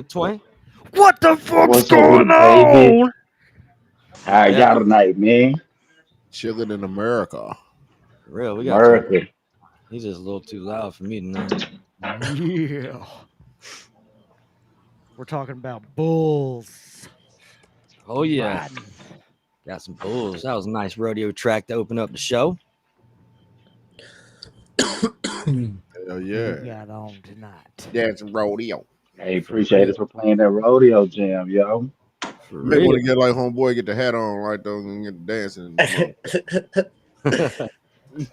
20. What the fuck's What's up going with it, baby? on? How Yeah, y'all tonight, man? Chilling in America. for real. We got to. America. He's just a little too loud for me tonight. Yeah. We're talking about bulls. Oh yeah, Riding. got some bulls. That was a nice rodeo track to open up the show. Hell Who we yeah. got on tonight? Dancing rodeo. Hey, For appreciate us real, for playing that rodeo jam, yo. for You may want real. to get like homeboy, get the hat on right though, and get dancing.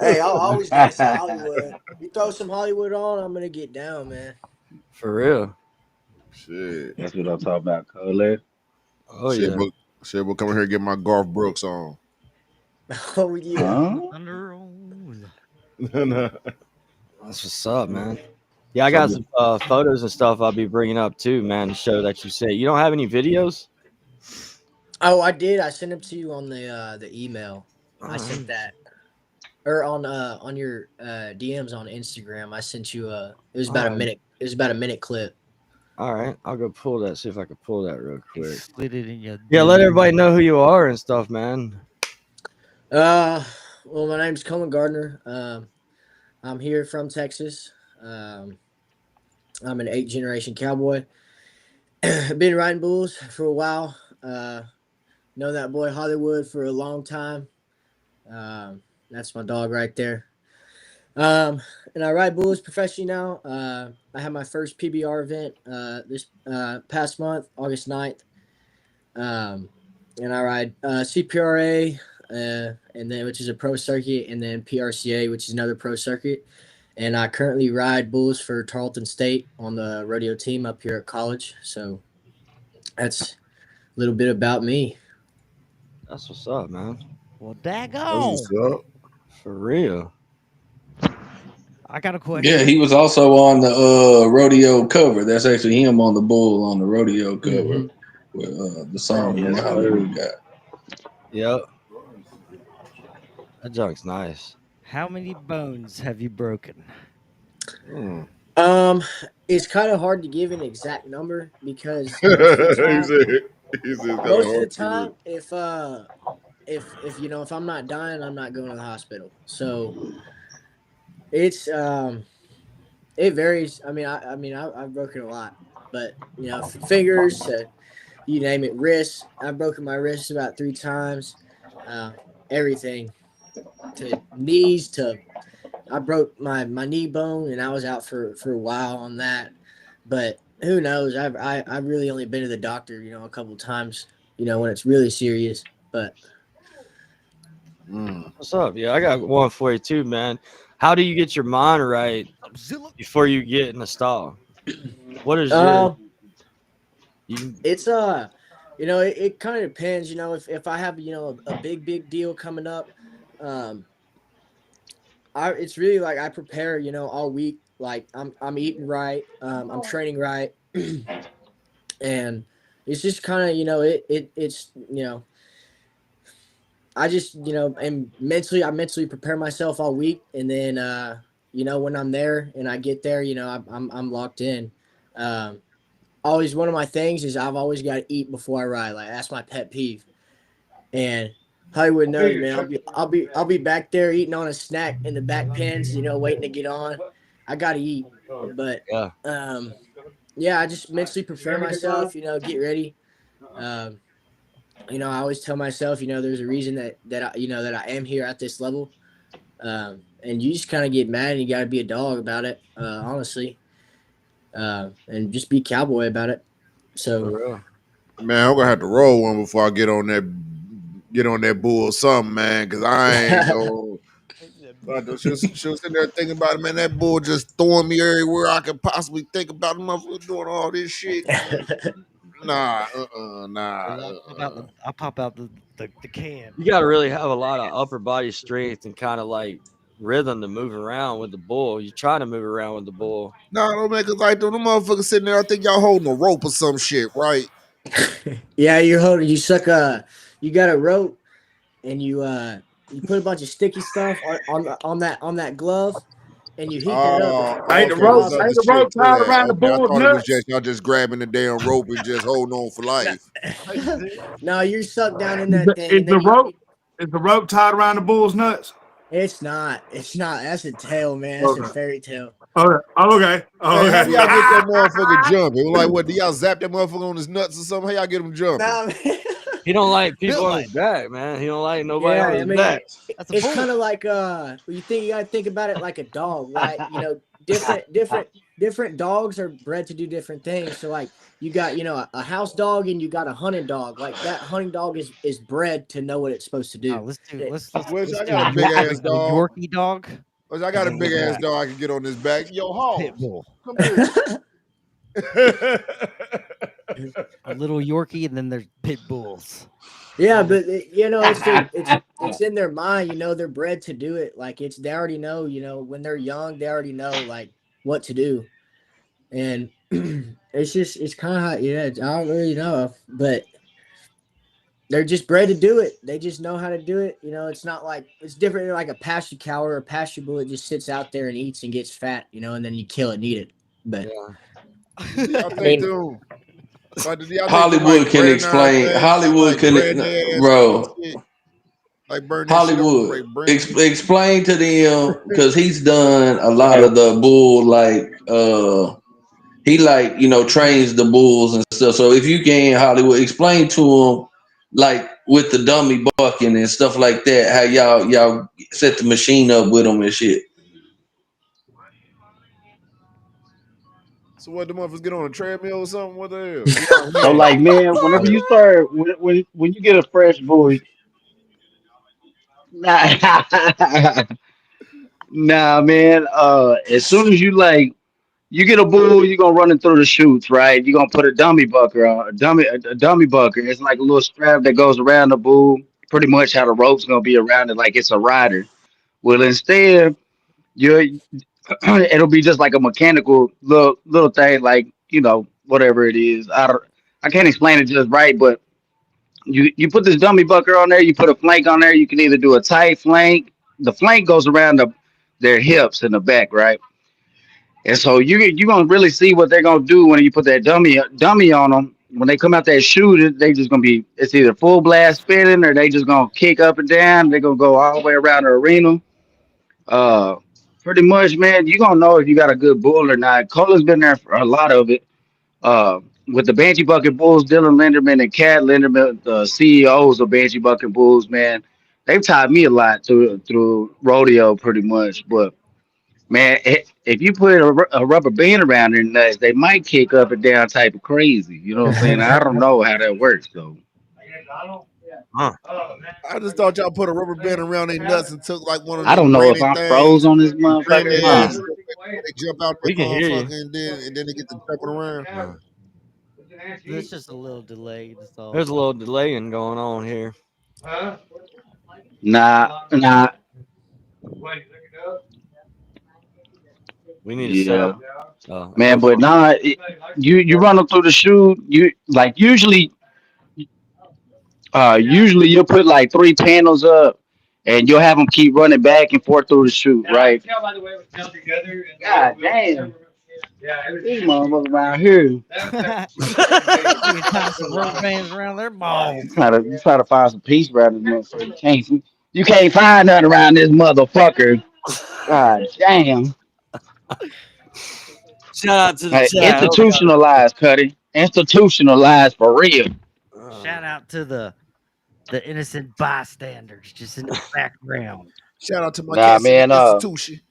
Hey, I always got some Hollywood. You throw some Hollywood on, I'm gonna get down, man. For real. Shit. That's what I'm talking about, Cullen. Oh Shit, yeah. but shit, we'll come in here and get my Garth Brooks on. Oh yeah. Huh? Thunder on. That's what's up, man. Yeah, I got Something. some photos and stuff I'll be bringing up too, man, to show that you say you don't have any videos. Oh, I did. I sent them to you on the email. I sent that, or on your DMs on Instagram. I sent you it was about a minute. It was about a minute clip. All right, I'll go pull that. See if I can pull that real He quick. slid it in your Yeah, let DM. everybody know who you are and stuff, man. Well, my name's Cullen Gardner. I'm here from Texas. I'm an 8th-generation cowboy. Been riding bulls for a while. Know that boy Hollywood for a long time. That's my dog right there. And I ride bulls professionally now. I had my first PBR event this past month, August 9th. And I ride CPRA, and then which is a pro circuit, and then PRCA, which is another pro circuit. And I currently ride bulls for Tarleton State on the rodeo team up here at college. So that's a little bit about me. That's what's up, man. Well, That's daggone. what's up. For real. I got a Yeah, question. he was also on the rodeo cover. That's actually him on the bull on the rodeo cover Mm-hmm. with the song Yes, "My sir. Hollywood Guy." Yep, that junk's nice. How many bones have you broken? Mm. Um, it's kind of hard to give an exact number because he said, he said it's kind of most of the hard to time, if you know if I'm not dying, I'm not going to the hospital. So it's it varies. I've broken a lot, but you know fingers, you name it, wrists. I've broken my wrists about 3 times. Uh, Everything to knees to I broke my knee bone and I was out for a while on that. But who knows? I've really only been to the doctor, you know, a couple times, you know, when it's really serious. But Mm. What's up? Yeah, I got one for you too, man. How do you get your mind right Zilla. before you get in the stall? What is your uh you? it's you know, it kind of depends, you know, if I have, you know, a big deal coming up, um I it's really like I prepare, you know, all week. Like I'm eating right, I'm training right, and it's just kind of, you know, it's, you know, I just, you know, I mentally prepare myself all week, and then, you know, when I'm there and I get there, you know, I'm locked in. Um, Always one of my things is I've always got to eat before I ride. Like that's my pet peeve. And Hollywood knows, man. I'll be back there eating on a snack in the back pens, you know, waiting to get on. I got to eat, but Yeah, yeah, I just mentally prepare myself, you know, get ready. Um, you know, I always tell myself, you know, there's a reason you know, that I am here at this level. And you just kind of get mad and you got to be a dog about it, honestly, and just be cowboy about it. for So, real. Man, I'm gonna have to roll one before I get on that bull or something, man. Cause I ain't go. She was sitting there thinking about it, man. That bull just throwing me everywhere I could possibly think about. The motherfucker doing all this shit. Nah, nah. Well, I'll pop out the can. You got to really have a lot of upper body strength and kind of like rhythm to move around with the bull. You're trying to move around with the bull. Nah, don't make it like them motherfuckers sitting there. I think y'all holding a rope or some shit, right? yeah, you suck you got a rope and you put a bunch of sticky stuff on that glove, and you heat it up. Ain't It's awesome. the rope tied around the bull's nuts? I thought it was just y'all just grabbing the damn rope and just holding on for life. No, you're sucked down in that thing. And then is the rope tied around the bull's nuts? It's not. It's not. That's a tale, man. That's a fairy tale. Okay. Hey, how do y'all get that motherfucker jumping? Like, what? Do y'all zap that motherfucker on his nuts or something? How y'all get him jumping? Nah, man. He don't like people on his back, man. He don't like nobody on his back. It's kind of like you gotta think about it like a dog, right? You know, different dogs are bred to do different things. So like you got, a house dog and you got a hunting dog. Like that hunting dog is bred to know what it's supposed to do. Let's do I got a big ass dog. Yorkie dog. I got a big ass dog I can get on his back. Yo, Hall, Pit bull. come here. A little Yorkie, and then there's pit bulls. Yeah, but it's in their mind. They're bred to do it. Like they already know. When they're young, they already know like what to do, and it's kind of I don't really know, but they're just bred to do it. They just know how to do it. It's not like it's different than like a pasture cow or a pasture bull. It just sits out there and eats and gets fat, and then you kill it and eat it. But Hollywood can explain. Hollywood can, bro. Hollywood, explain to them because he's done a lot of the bull he trains the bulls and stuff. So if you can, Hollywood, explain to him like with the dummy bucking and stuff like that, how y'all set the machine up with them and shit. So what, the motherfuckers get on a treadmill or something? What the hell? So like, man, whenever you start, when you get a fresh bull, nah, man. As soon as you get a bull, you're gonna run it through the chutes, right? You're gonna put a dummy bucker on, a dummy bucker. It's like a little strap that goes around the bull. Pretty much how the rope's gonna be around it, like it's a rider. Well, instead, it'll be just like a mechanical little thing, like whatever it is. I can't explain it just right, but you put this dummy bucker on there. You put a flank on there. You can either do a tight flank. The flank goes around their hips in the back, right? And so you're gonna really see what they're gonna do when you put that dummy on them. When they come out that chute, they just gonna be, it's either full blast spinning or they just gonna kick up and down. They're gonna go all the way around the arena. Pretty much, man, you're gonna know if you got a good bull or not. Cullen's been there for a lot of it. With the Banshee Bucket Bulls, Dylan Linderman and Cat Linderman, the CEOs of Banshee Bucket Bulls, man, they've taught me a lot through rodeo, pretty much. But man, if you put a rubber band around their nuts, they might kick up and down type of crazy. You know what I'm saying? I don't know how that works though. I just thought y'all put a rubber band around their nuts and took like one of them. I don't know if I'm froze on this motherfucker. They jump out the motherfucker and then they get to jumping around. There's just a little delay. There's a little delaying going on here. Nah. We need to set man, but you run them through the chute. Usually you'll put like 3 panels up, and you'll have them keep running back and forth through the chute, right? God damn. These motherfuckers around here. You tie some rubber bands around their balls. You try to find some peace around this motherfucker. You can't find nothing around this motherfucker. God damn. Shout out to the chat. Institutionalized, Cuddy. Institutionalized for real. Shout out to the innocent bystanders just in the background. Shout out to my institution.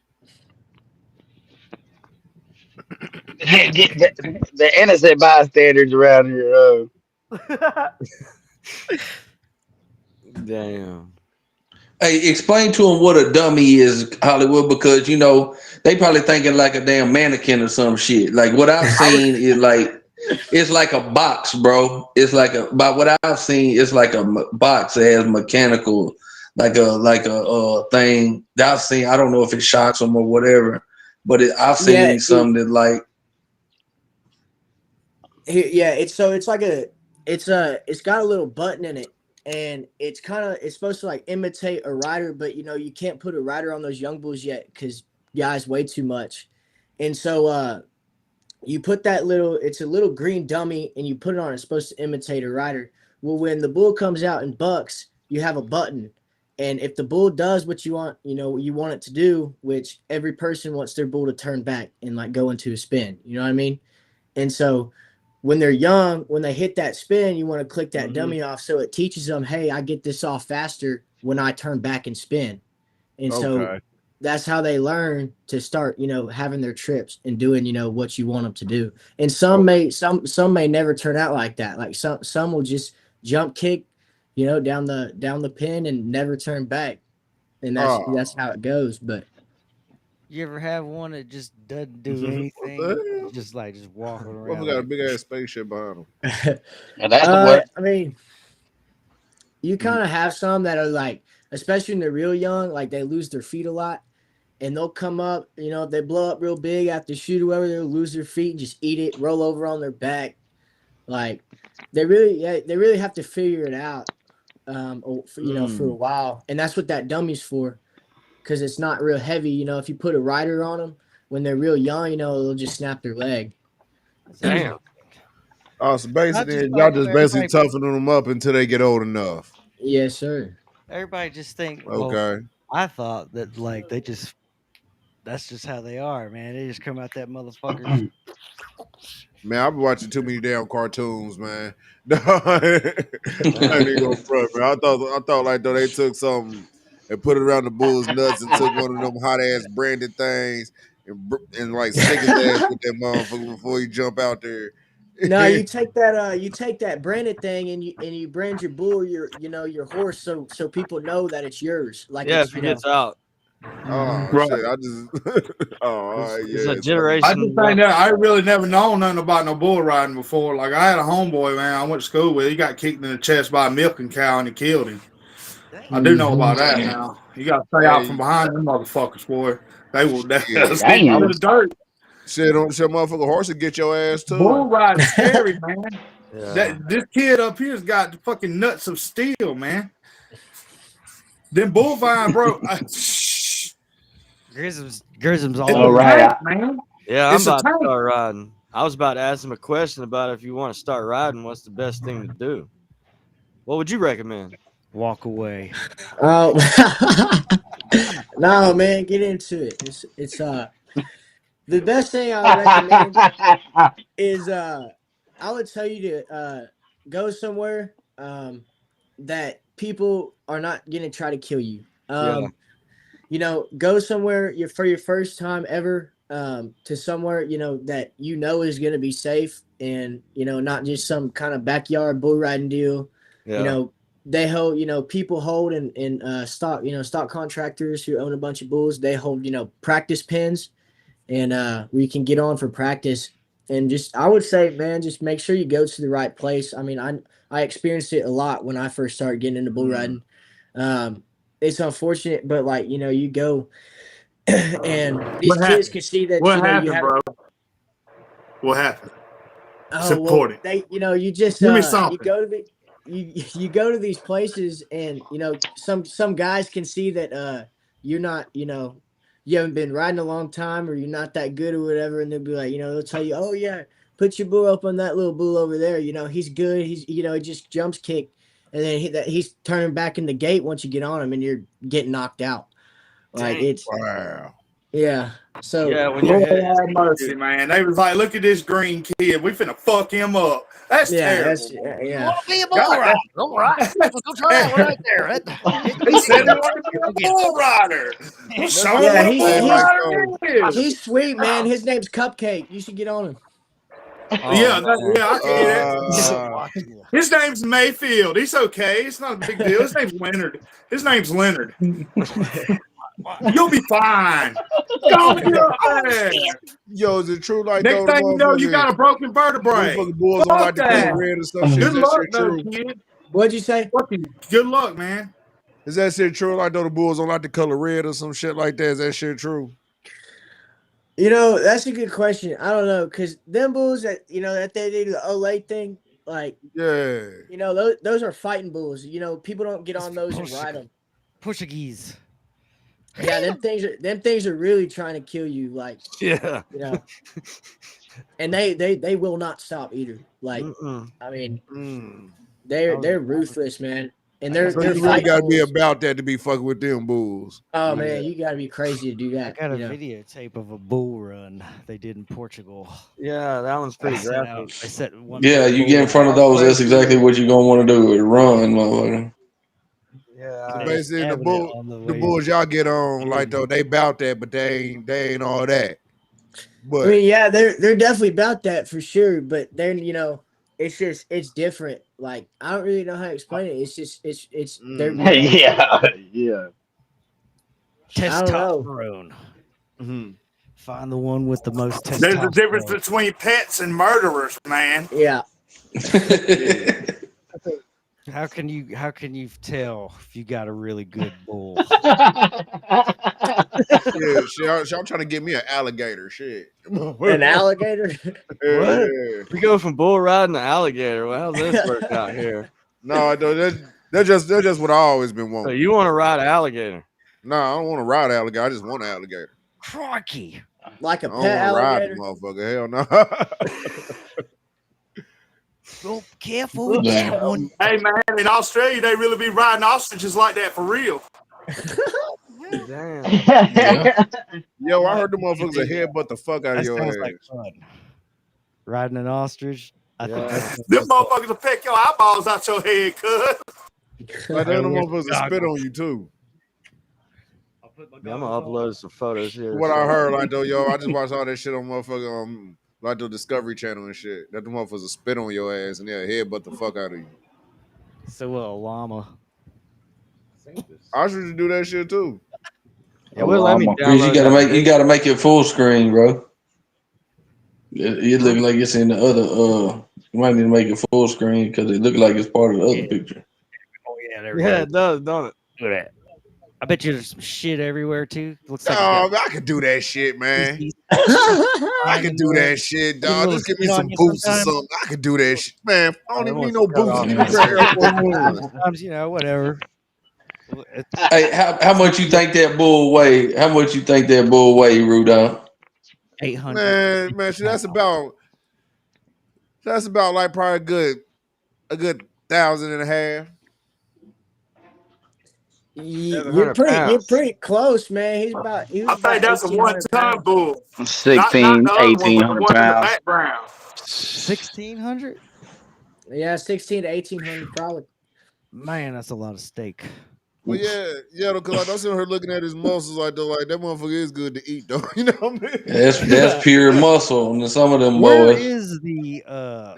The innocent bystanders around here. Damn. Hey, explain to them what a dummy is, Hollywood, because they probably thinking like a damn mannequin or some shit. Like what I've seen is it's like a box, bro. By what I've seen, it's like a box that has mechanical, like a thing that I've seen. I don't know if it shocks them or whatever, but I've seen something that like. Yeah, it's got a little button in it, and it's supposed to like imitate a rider, but you can't put a rider on those young bulls yet because guys way too much. And so you put that it's a little green dummy and you put it on, it's supposed to imitate a rider. Well, when the bull comes out and bucks, you have a button. And if the bull does what you want, you want it to do, which every person wants their bull to turn back and like go into a spin. You know what I mean? And so when they're young, when they hit that spin, you want to click that dummy off so it teaches them, hey, I get this off faster when I turn back and spin. And so that's how they learn to start, having their trips and doing, what you want them to do. And some may never turn out like that. Like some will just jump kick, down the pin and never turn back. And that's how it goes. But You ever have one that just doesn't do anything? Just walking around. We got a big ass spaceship behind And that's what. I mean, you kind of have some that are like, especially when they're real young, like they lose their feet a lot. And they'll come up, if they blow up real big after shoot whoever, they'll lose their feet and just eat it, roll over on their back. Like they really have to figure it out, for a while. And that's what that dummy's for, because it's not real heavy. If you put a rider on them when they're real young, they'll just snap their leg. Damn. Oh, so basically, y'all just basically toughening them up until they get old enough. Yes, sir. Everybody just think, Okay. I thought that that's just how they are, man. They just come out that motherfucker. Man, I've been watching too many damn cartoons, man. I ain't even gonna front, man. I thought like though they took something and put it around the bull's nuts and took one of them hot ass branded things and like stick his ass with that motherfucker before you jump out there. No, you take that branded thing and you brand your bull, your horse, so people know that it's yours. Like if it gets out. Oh shit! I just It's a generation. I just think that I really never known nothing about no bull riding before. Like I had a homeboy, man, I went to school with. He got kicked in the chest by a milking cow and it killed him. I do know about that now. You got to stay out from behind them motherfuckers, boy. They will stick you to the dirt. Shit, motherfucker horse will get your ass too. Bull riding scary, man. Yeah. This kid up here's got the fucking nuts of steel, man. Then Bullvine, bro. Grism's all right, man. Yeah, I'm about to start riding. I was about to ask him a question about if you want to start riding, what's the best thing to do? What would you recommend? Walk away. Oh, no, man, get into it. It's the best thing I would recommend is I would tell you to go somewhere that people are not gonna try to kill you. Go somewhere for your first time ever to somewhere that is gonna be safe and not just some kind of backyard bull riding deal. They hold people hold in stock stock contractors who own a bunch of bulls. They hold practice pens and where you can get on for practice. And I would say, man, just make sure you go to the right place. I mean, I experienced it a lot when I first started getting into bull riding. It's unfortunate, but you go and these kids can see that. What happened, bro? What happened? Well, you just give me something. You go to these places and some guys can see that you're not you haven't been riding a long time or you're not that good or whatever, and they'll be like they'll tell you, oh yeah, put your bull up on that little bull over there, he's good, he's he just jumps kick, and then he's turning back in the gate once you get on him and you're getting knocked out. Like it's wow. Yeah. So when you're have mercy, man. They was like, look at this green kid. We finna fuck him up. That's terrible. You want to be a bull rider? All right. Go try that one right there. He said he wanted to be a bull rider. He's sweet, man. His name's Cupcake. You should get on him. I can. His name's Mayfield. He's okay. It's not a big deal. His name's Leonard. You'll be fine. Yo, is it true? Like next thing you know, you got a broken vertebrae. Bulls don't like to color red or some shit. Good luck, though, kid. What'd you say? Good luck, man. Is that shit true? Like though the Bulls don't like the color red or some shit like that? Is that shit true? That's a good question. I don't know, because them bulls that that they do the Olay thing, like those are fighting bulls. People don't get on those and ride them. Portuguese. Yeah, them things are really trying to kill you, like, Yeah. you know. And they will not stop either. Like, Mm-mm. I mean, Mm. they're ruthless, man. And I got So they're you video. really fight got to be bulls. about that to be fucking with them bulls. Oh Yeah. man, you gotta be crazy to do I that. got a You know. videotape of a bull run they did in Portugal. Yeah, that one's They pretty set out. graphic. They set one Yeah, big you get in bull front of out. I'll those. play That's it for exactly you. what you're gonna want to do. Is run, motherfucker. Yeah. They Basically, stabbing it on the the way. bulls y'all get on, like though, they bout that, but they ain't all that. I But mean, yeah, they're definitely about that for sure. But then it's different. Like I don't really know how to explain it. It's just it's they're mm, Yeah, yeah. I don't know. Testosterone. mhm. Find the one with the most There's a difference testosterone. between pets and murderers, man. Yeah. How can you tell if you got a really good bull? Yeah, shit, y'all trying to get me an alligator, shit. An alligator. Hell What? yeah. We go from bull riding to alligator. Well, how's this work out here? No, they're just what I always been So wanting. you want to ride an alligator? No, I don't want to ride alligator. I just want an alligator. Crikey! Like I a don't pet want to ride the alligator. motherfucker. Hell no. Go careful with that one. Hey, man, in Australia, they really be riding ostriches like that for real. Damn. Yeah. Yo, I heard the motherfuckers a headbutt the fuck out of That your sounds ass. like fun. Riding an ostrich. I think Yeah. that's Them motherfuckers will peck your eyeballs out your head, cuz. Like them wear motherfuckers will spit on you too. Yeah, I'm gonna upload some photos here. What I so- heard, like though, yo, I just watched all that shit on motherfucking like the Discovery Channel and shit. That the motherfuckers will spit on your ass and they'll headbutt the fuck out of you. so will a llama. I should do that shit too. It would let me Llama. Chris, download that you video. gotta make it full screen, bro. It look like it's in the other. You might need to make it full screen because it look like it's part of the other picture. Oh yeah, there Yeah, it does, don't it? Look at that. I bet you there's some shit everywhere too. Looks like Oh, you I could do that shit, man. got I could do that shit, Get a dog. little Just give me spit on some you boots or sometime. something. I could do that shit, man. I don't It even wants need no to cut boots. off. Give me a pair of Air Force Ones. Sometimes, whatever. Hey, how much you think that bull weigh? How much you think that bull weigh, Rudolph? 800. Man, see, that's about like probably a good 1,500. You're 700 pounds. pretty close, man. He I was about think that's a 1,800 one-ton pounds. bull. Not 16, the other one, but the 1,800 one in the pounds. background. 1600? Yeah, 16 to 1,800 probably. Man, that's a lot of steak. Well, yeah, because like, I'm sitting here looking at his muscles like that motherfucker is good to eat though. You know what I mean? That's pure muscle, and some of them Where boys. is the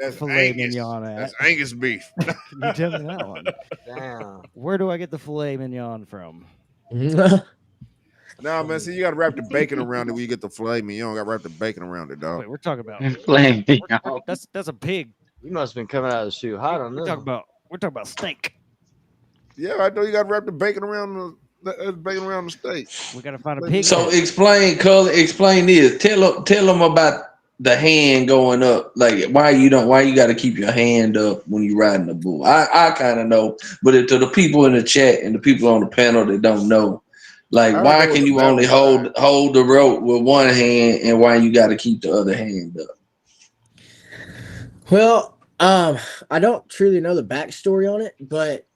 That's filet Angus. mignon at? That's Angus beef. Can you tell me that one? Damn. Where do I get the filet mignon from? Nah, man, see, you gotta wrap the bacon around it when you get the filet mignon. You don't gotta wrap the bacon around it, dog. Wait, we're talking about Flame me that's a pig. You must have been coming out of the shoe hot on We're this. talking about steak. Yeah, I know you gotta wrap the bacon around the steak. We gotta find a pig. So explain, Cullen. Explain this. Tell them about the hand going up. Like why you got to keep your hand up when you riding a bull. I kind of know, but to the people in the chat and the people on the panel that don't know, like I why heard there can was you a only battle hold the rope with one hand and why you got to keep the other hand up? Well, I don't truly know the backstory on it, but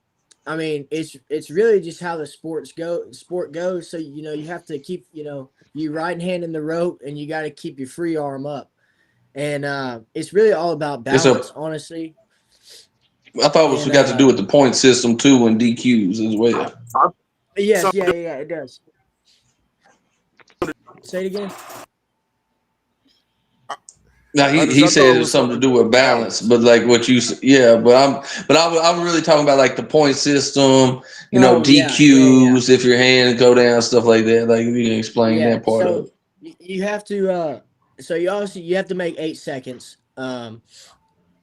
I mean, it's really just how the sport goes. So you have to keep you right hand in the rope, and you got to keep your free arm up, and it's really all about balance, honestly. I thought it got to do with the point system too and DQs as well. Yes, yeah, it does. Say it again. Now he said it was something to do with balance, but like what you said, but I'm really talking about like the point system, DQs if your hand go down, stuff like that. Like if you can explain that part of it. You have to you have to make 8 seconds. And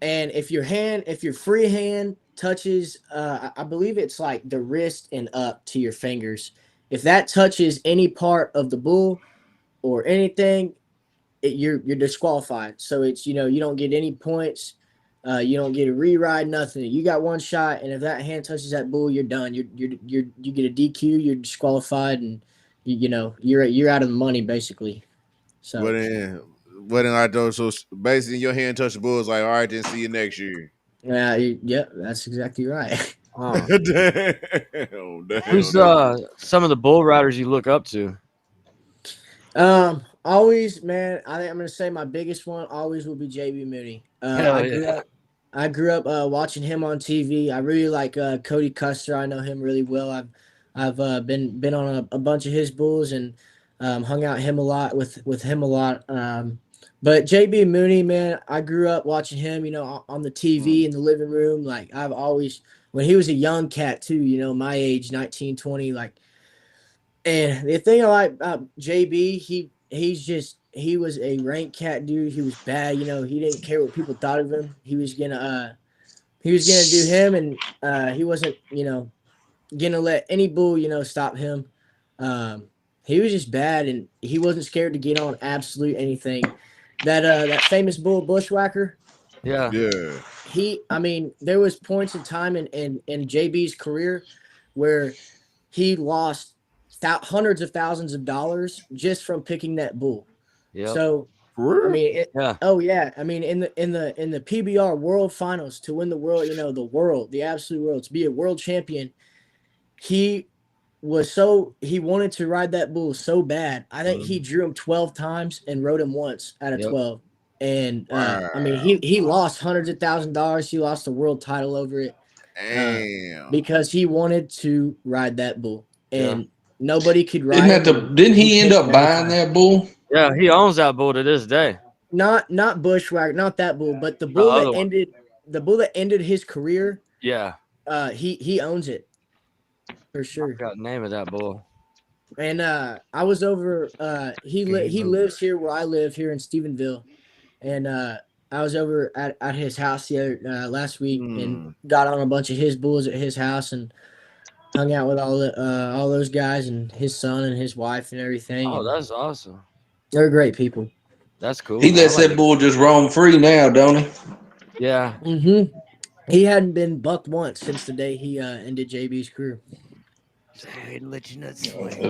if your free hand touches I believe it's like the wrist and up to your fingers, if that touches any part of the bull or anything, you're disqualified. So it's you don't get any points, you don't get a re-ride, nothing. You got one shot, and if that hand touches that bull, you're done. You get a DQ, you're disqualified, and you're out of the money basically. So But then I told so basically your hand touch the bulls like, all right, then see you next year. yeah, that's exactly right. Oh. Damn, Who's damn. some of the bull riders you look up to? Always, man. I think I'm gonna say my biggest one always will be JB Mooney. Hell yeah. I grew up watching him on TV. I really like Cody Custer. I know him really well. I've been on a bunch of his bulls and hung out him a lot with him a lot. But JB Mooney, man, I grew up watching him. On the TV in the living room. Like I've always when he was a young cat too. My age, 19, 20, like. And the thing I like about JB, he was a rank cat dude. He was bad, he didn't care what people thought of him. He was gonna do him, and he wasn't, gonna let any bull, stop him. He was just bad, and he wasn't scared to get on absolute anything. That famous bull Bushwhacker, Yeah. there was points in time in JB's career where he lost hundreds of thousands of dollars just from picking that bull. Yep. So For real? Yeah. Oh yeah. In the PBR World Finals to win the world, the absolute world, to be a world champion, he wanted to ride that bull so bad. I think he drew him 12 times and rode him once out of 12. And he lost hundreds of $1,000s. He lost the world title over it. Damn. Because he wanted to ride that bull. And nobody could ride Didn't he end up buying that bull? Yeah, he owns that bull to this day. Not Bushwhacker, not that bull, but the bull that ended his career. Yeah. He owns it for sure. I got the name of that bull. And I was over. He lives here where I live here in Stephenville, and I was over at his house last week and got on a bunch of his bulls at his house and hung out with all those guys and his son and his wife and everything. Oh, that's awesome. They're great people. That's cool. He lets that bull just roam free now, don't he? Yeah. Mm-hmm. He hadn't been bucked once since the day he ended JB's career. That's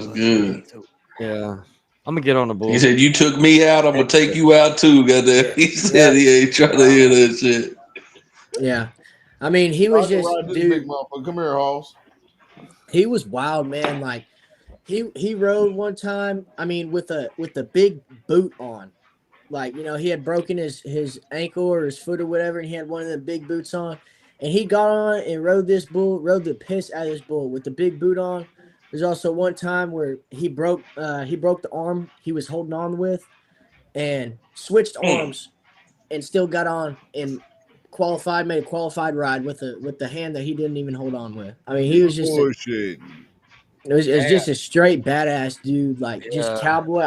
good. Yeah. I'm gonna get on the bull. He said, "You took me out, I'm gonna take you out too." Goddamn. He said he ain't trying to hear that shit. Yeah, he was just dude. Come here, Hoss. He was wild, man. Like he rode one time. With the big boot on, like he had broken his ankle or his foot or whatever, and he had one of the big boots on, and he got on and rode the piss out of this bull with the big boot on. There's also one time where he broke the arm he was holding on with, and switched arms, and still got on and made a qualified ride with the hand that he didn't even hold on with. He was just bullshit. It was just a straight badass dude, like just cowboy.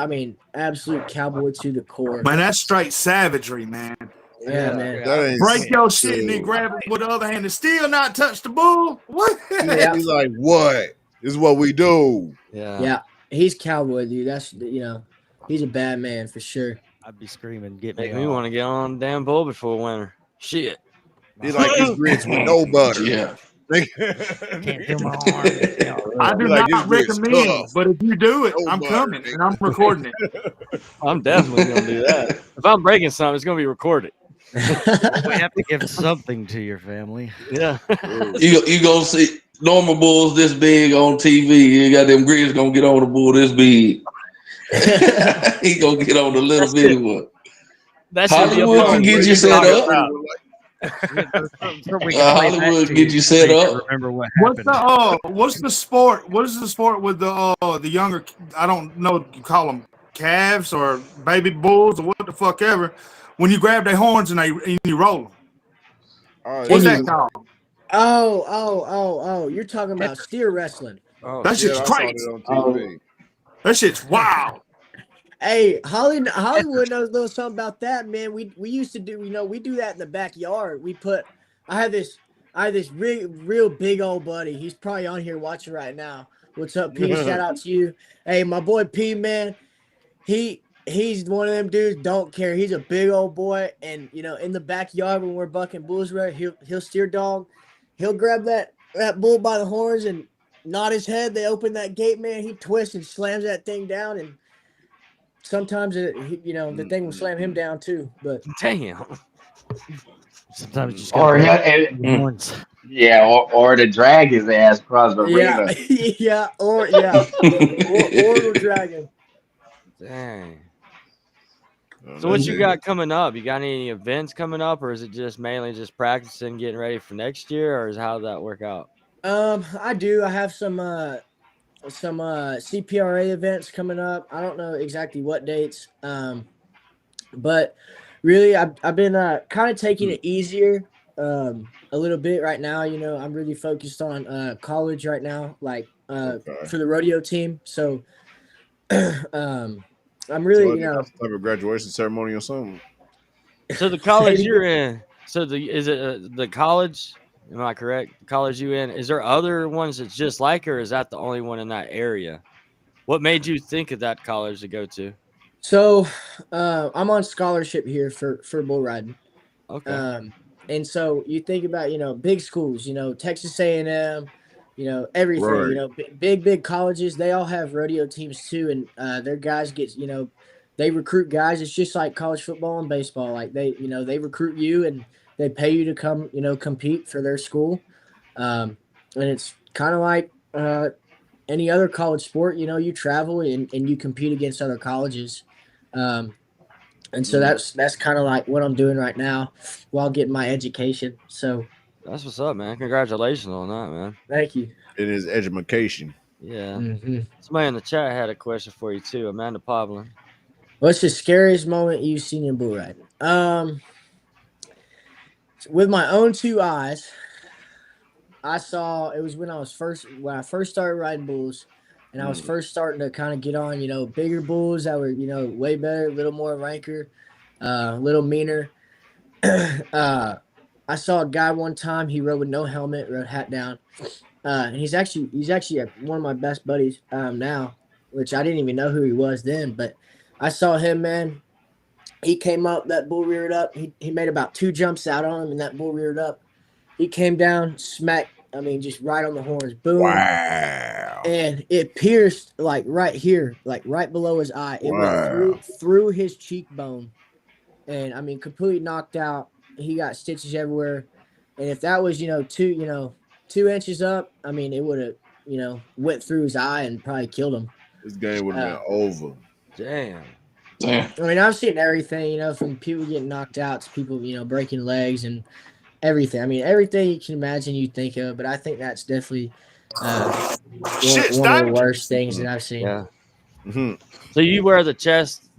Absolute cowboy to the core. Man, that's straight savagery, man. Yeah, man. That ain't Break your shit and then grab it with the other hand and still not touch the bull. What? Yeah. He's like, what? This is what we do. Yeah. He's cowboy, dude. That's he's a bad man for sure. I'd be screaming, "Get Make me want to get on the damn bull before winter." Shit. He's like his grits with no butter. Yeah. Can't feel my arm." I do not recommend, but if you do it, I'm coming and I'm recording it. I'm definitely gonna do that. If I'm breaking something, it's gonna be recorded. We have to give something to your family. Yeah. You gonna see normal bulls this big on TV. You got them grits gonna get on the bull this big. He gonna get on the little bitty one. Hollywood can get you set up. Hollywood get you set up. Remember what happened? What's the sport? What is the sport with the younger? I don't know if you call them calves or baby bulls or what the fuck ever. When you grab their horns and you roll them. What's that called? Oh! You're talking about steer wrestling. Oh, that shit's crazy. That shit's wild. Hey, Hollywood knows a little something about that, man. We used to do, we do that in the backyard. I had this real big old buddy. He's probably on here watching right now. What's up, P? Shout out to you. Hey, my boy P, man. He's one of them dudes, don't care. He's a big old boy, and in the backyard when we're bucking bulls, right? He'll steer dog. He'll grab that bull by the horns and nod his head. They open that gate, man. He twists and slams that thing down, and sometimes the thing will slam him down too. But Damn. Sometimes you just Or gotta Mm. horns. yeah, or to drag his ass across the yeah, arena. or it'll drag him. Dang. Oh, So what that's you it. got coming up? You got any events coming up, or is it just mainly just practicing, getting ready for next year, or is how that work out? I do. I have some CPRA events coming up. I don't know exactly what dates. But really, I've been kind of taking it easier a little bit right now. I'm really focused on college right now, like Okay. for the rodeo team. So I'm So really, they got some type of graduation ceremony or something. So the say college it you're again. in. So is it the college? Am I correct? The college you in? Is there other ones that's just like, or is that the only one in that area? What made you think of that college to go to? So I'm on scholarship here for bull riding. Okay. Um, and so you think about, big schools, Texas A&M, everything, Right. big colleges, they all have rodeo teams too. And their guys get, they recruit guys. It's just like college football and baseball. Like they recruit you and they pay you to come, compete for their school. And it's kind of like any other college sport, you travel and you compete against other colleges. Um, and so Mm. that's kind of like what I'm doing right now while getting my education. So That's what's up, man. Congratulations on that, man. thank you. It is education. Yeah. Mm-hmm. Somebody in the chat had a question for you too, Amanda Poplin. What's the scariest moment you've seen in bull riding? With my own two eyes, I saw it was when I first started riding bulls, and I was first starting to kind of get on, bigger bulls that were, way better, a little more ranker, a little meaner. I saw a guy one time. He rode with no helmet, rode hat down. And he's actually one of my best buddies now, which I didn't even know who he was then. But I saw him, man. He came up, that bull reared up. He made about 2 jumps out on him, and that bull reared up. He came down, smack. I mean, just right on the horns, boom, Wow. and it pierced like right here, like right below his eye. It went Wow. through his cheekbone, and I mean, completely knocked out. He got stitches everywhere, and if that was 2 inches up, I mean, it would have went through his eye and probably killed him. This game would have Uh, been over. Damn. Damn. I mean, I've seen everything, from people getting knocked out to people breaking legs and everything. I mean, everything you can imagine, you think of, but I think that's definitely one of the worst things that I've seen. Yeah. Mhm. So you wear the chest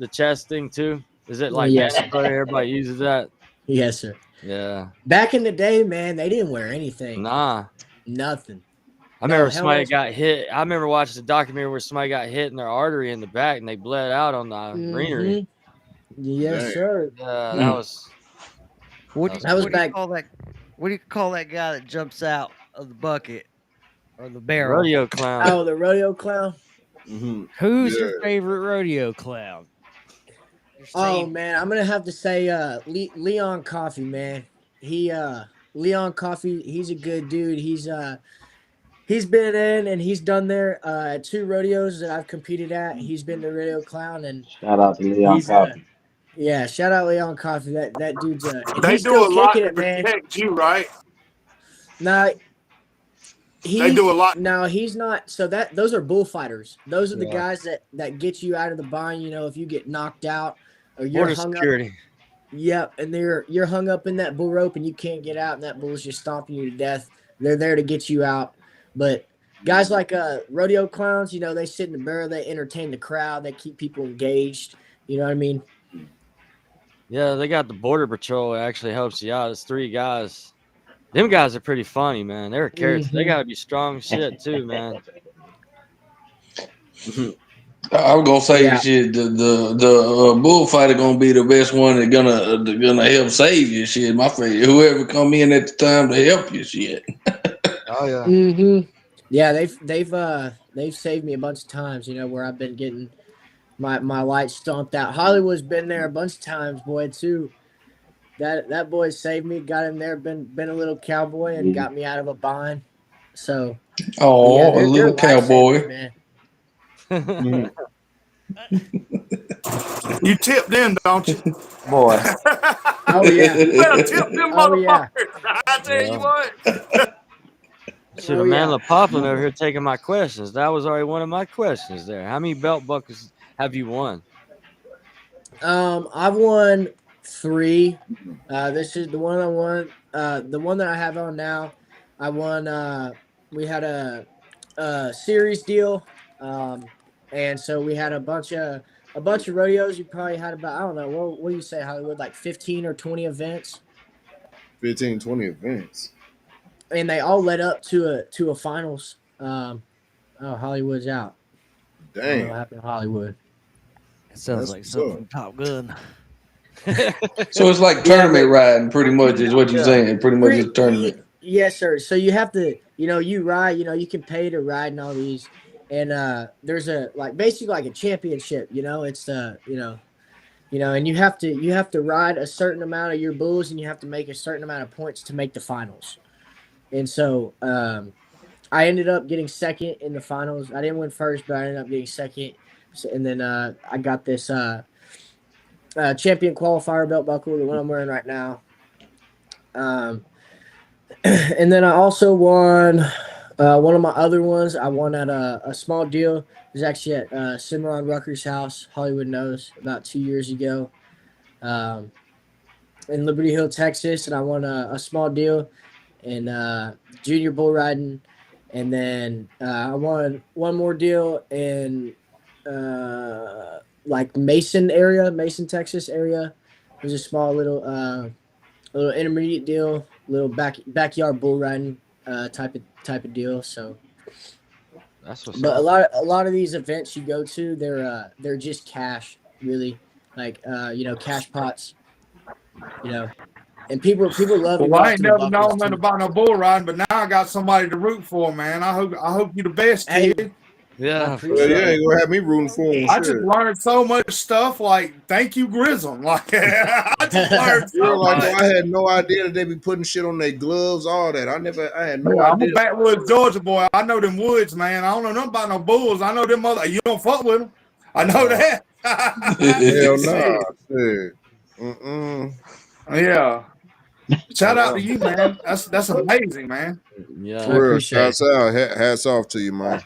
thing too? Is it like Yes, mandatory? Everybody uses that? yes, sir. Yeah. Back in the day, man, they didn't wear anything, Nah. nothing. I No remember somebody helmets. got hit. I remember watching the documentary where somebody got hit in their artery in the back and they bled out on the greenery. Yes, Damn. sir. Yeah, Mm. that was What That do was you, That was crazy. back. what do you call that guy that jumps out of the bucket or the barrel? rodeo clown. Oh, the rodeo clown. Mhm. Who's Yeah. your favorite rodeo clown? Your Oh savior. man, I'm gonna have to say Leon Coffee, man. He Leon Coffee, he's a good dude. He's been in and he's done there at 2 rodeos that I've competed at. He's been the rodeo clown and Shout out to Leon he's Coffee. yeah, shout out Leon Coffee. That dude's and They he's still do a lot kicking to it, man. protect you, right? Now They do a lot. he's not, so that those are bullfighters. Those are the Yeah. guys that get you out of the bind, if you get knocked out or you're Border hung up. security. Yep, and you're hung up in that bull rope and you can't get out, and that bull's just stomping you to death. They're there to get you out. But guys like rodeo clowns, they sit in the barrel, they entertain the crowd, they keep people engaged. You know what I mean? Yeah, they got the border patrol. It actually helps you out. It's 3 guys. Them guys are pretty funny, man. They're characters. They Mhm. gotta be strong as shit too, man. I was gonna say Yeah. shit. The bullfighter gonna be the best one that gonna help save you. Shit, my favorite. Whoever come in at the time to help you. Shit. Oh yeah. Mhm. Yeah, they've saved me a bunch of times, where I've been getting my lights stomped out. Hollywood's been there a bunch of times, boy, too. That boy saved me, got in there, been a little cowboy and got me out of a bind. So Oh, a they're little lifesavers, cowboy. man. Mhm. You tip them, don't you? Boy. Oh yeah, You better tip them oh yeah, motherfuckers. I tell you Yeah. what. Should oh have man yeah. LePoplin over here taking my questions. That was already one of my questions there. How many belt buckles have you won? I've won 3. This is the one I won. The one that I have on now, I won. We had a series deal, and so we had a bunch of rodeos. You probably had about, I don't know, what do you say, Hollywood, like 15 or 20 events, 15, 20 events. and they all led up to a finals. Oh, Hollywood's out. I don't know Damn. what happened to Hollywood. It sounds That's like what's something up. from Top Gun. So it's like Yeah, tournament but riding, pretty much is what you're Yeah. saying. Pretty much it's tournament. yes, sir. So you have to, you ride, you can pay to ride and all these, and there's a, like, basically like a championship. It's and you have to ride a certain amount of your bulls, and you have to make a certain amount of points to make the finals. And so I ended up getting second in the finals. I didn't win first, but I ended up getting second. And then I got this champion qualifier belt buckle, the one I'm wearing right now. And then I also won one of my other ones. I won at a small deal. It was actually at Cimarron Rucker's house, Hollywood knows, about 2 years ago, um, in Liberty Hill, Texas. And I won a small deal in junior bull riding. And then I won one more deal in like Mason, Texas area. It was a small little intermediate deal, little backyard bull riding type of deal. So, That's what's but a up. lot of these events you go to, they're just cash, really, like cash pots, and people love to Well, go I out ain't to the never buckles known nothing too. about no bull riding, but now I got somebody to root for, man. I hope you the best, Hey, kid. I Yeah, for Well, appreciate yeah, sure. it. ain't gonna have me rooting for him. I just Shit. learned so much stuff. Like, thank you, Grism. Like, I just learned Yeah, so like much. I had no idea that they be putting shit on their gloves, all that. I had no Yeah, I'm a idea. backwoods Georgia boy. I know them woods, man. I don't know nothing about no bulls. I know them mother. You don't fuck with them. I know Yeah. that. Hell nah. Shit. Shit. Mm-mm. Yeah. Shout out Yeah. to you, man. That's amazing, man. I Yeah. For real. appreciate Shouts out. Hats off to you, man.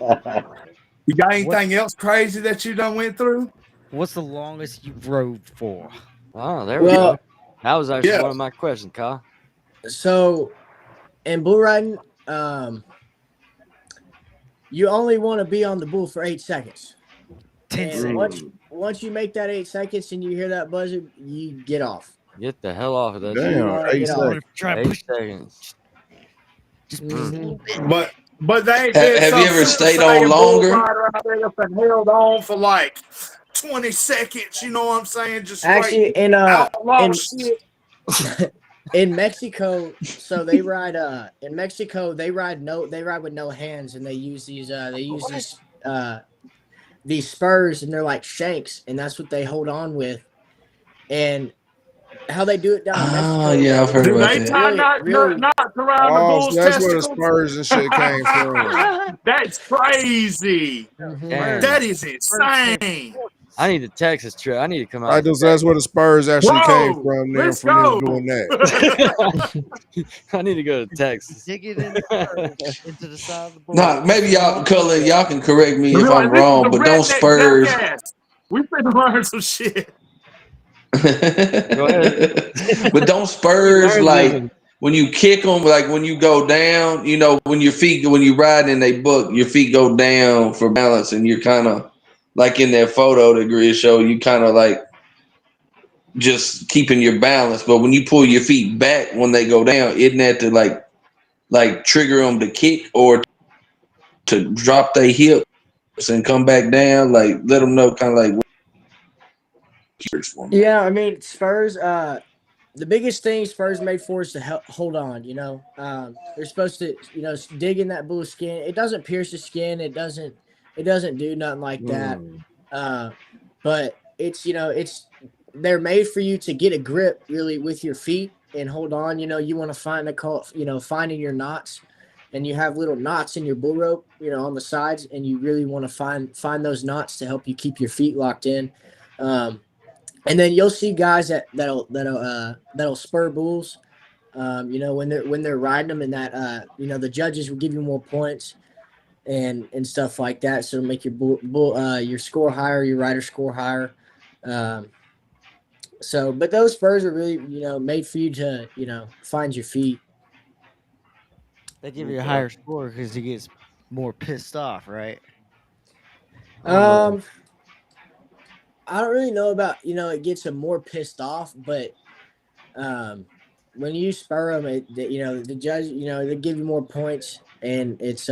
You got What's anything else crazy that you done went through? what's the longest you've rode for? Oh, there it. we go. Well, That was actually Yeah. one of my questions, Kyle. so in bull riding, you only want to be on the bull for 8 seconds. 10 And seconds. once you make that 8 seconds and you hear that buzzer, you get off. Get the hell off of that shit. You Damn. want to get off. Try to 8 push seconds. just push a Hmm little bit. But they ain't been Have you some ever super stayed on saiyan bull longer? rider out there that's been held on for like 20 seconds. You know what I'm saying? Just straight Actually, outlaw in shit. in Mexico, so they ride in Mexico they ride with no hands, and they use these spurs, and they're like shanks, and that's what they hold on with. And how they do it down in Ah, Mexico, yeah, I've heard Do about they that. tie really. knots around the Oh, so bull's that's where the testicles? Spurs and shit came from. That's crazy. Mhm. Damn. That is insane. I need a Texas trip. I need to come I out to just that's where the Spurs actually came Bro, from. Them let's from them go. doing that. Texas. I need to go to Texas. Dig it in the into the side of the bull. Nah, maybe y'all, Cullen, y'all can correct me Be if like, I'm this is wrong, the but don't redneck Spurs. jackass. We finna learn some shit. Go ahead. But don't You Spurs, learn like something. when you kick them, like when you go down, when when you ride in they book, your feet go down for balance, and you're kind of like in that photo that Grid show, you kind of like just keeping your balance. But when you pull your feet back when they go down, isn't that to like trigger them to kick or to drop their hips and come back down? Like let them know kind of like what for me. Yeah, I mean Spurs. The biggest thing Spurs made for is to hold on. They're supposed to dig in that bull's skin. It doesn't pierce the skin. It doesn't do nothing like that. Mm. But it's they're made for you to get a grip really with your feet and hold on. You want to find finding your knots, and you have little knots in your bull rope, on the sides, and you really want to find those knots to help you keep your feet locked in. And then you'll see guys that'll spur bulls. When they're riding them, and that the judges will give you more points and stuff like that, so make your your score higher, your rider score higher. But those spurs are really made for you to find your feet. They give you a higher score because he gets more pissed off, right? I don't really know about it gets him more pissed off, but when you spur them, the judge, they give you more points, and it's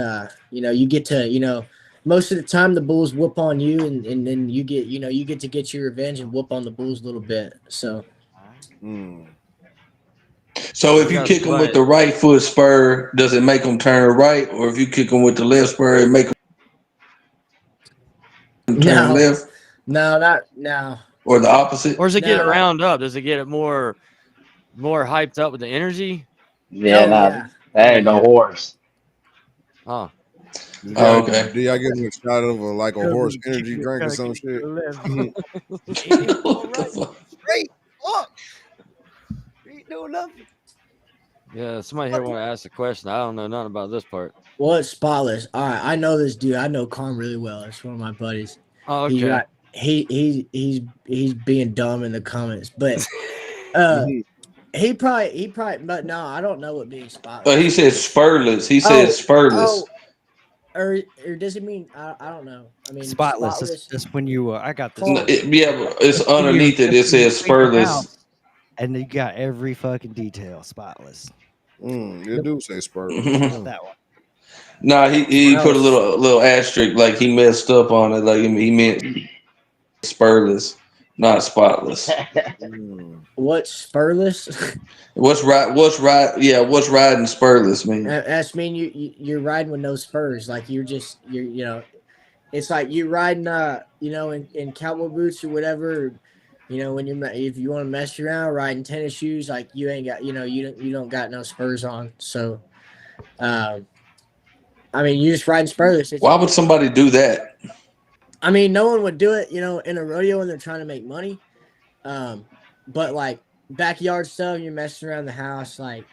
you get to most of the time the bulls whoop on you, and then you get to get your revenge and whoop on the bulls a little bit. So So if you kick them with the right foot spur, does it make them turn right? Or if you kick them with the left spur, it make them turn left? No, not now. Or the opposite? Or does it get it round up? Does it get it more hyped up with the energy? That ain't no horse. Oh. Okay. Do y'all get a shot of a horse energy drink or some shit? Straight up. Ain't no nothing. Yeah, somebody here want to ask a question. I don't know nothing about this part. Well, it's spotless. All right, I know this dude. I know Carm really well. It's one of my buddies. Oh, okay. He's being dumb in the comments, but he probably. But no, I don't know what being spotless. But he said spurless. He said spurless. Or does it mean I don't know? I mean spotless. That's when you I got this. But it's underneath it. It says spurless, and you got every fucking detail spotless. You do say spurless. That one. Nah, he put a little asterisk, like he messed up on it, like he meant spurless, not spotless. What's spurless? What's riding spurless mean? That's mean you're riding with no spurs, like you're it's like you riding in cowboy boots or whatever, when if you want to mess around riding tennis shoes, like you ain't got you don't got no spurs on, so I mean, you just riding spurless. Why would somebody do that? I mean, no one would do it, in a rodeo when they're trying to make money. But like backyard stuff, you're messing around the house. Like,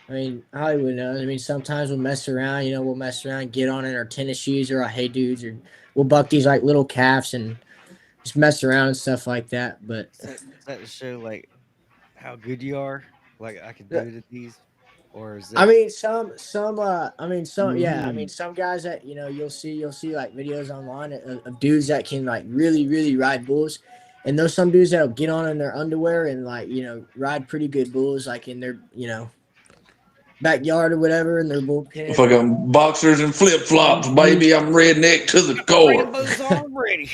I mean, Hollywood knows. I mean, sometimes we'll mess around, get on in our tennis shoes or our hey dudes, or we'll buck these like little calves and just mess around and stuff like that. But does that show like how good you are? Like I can do it at these. Or is I mean, some yeah. I mean, some guys that you'll see like videos online of dudes that can like really, really ride bulls, and there's some dudes that'll get on in their underwear and like ride pretty good bulls like in their backyard or whatever in their bullpen. Fucking boxers and flip flops, baby. I'm redneck to the core. Already.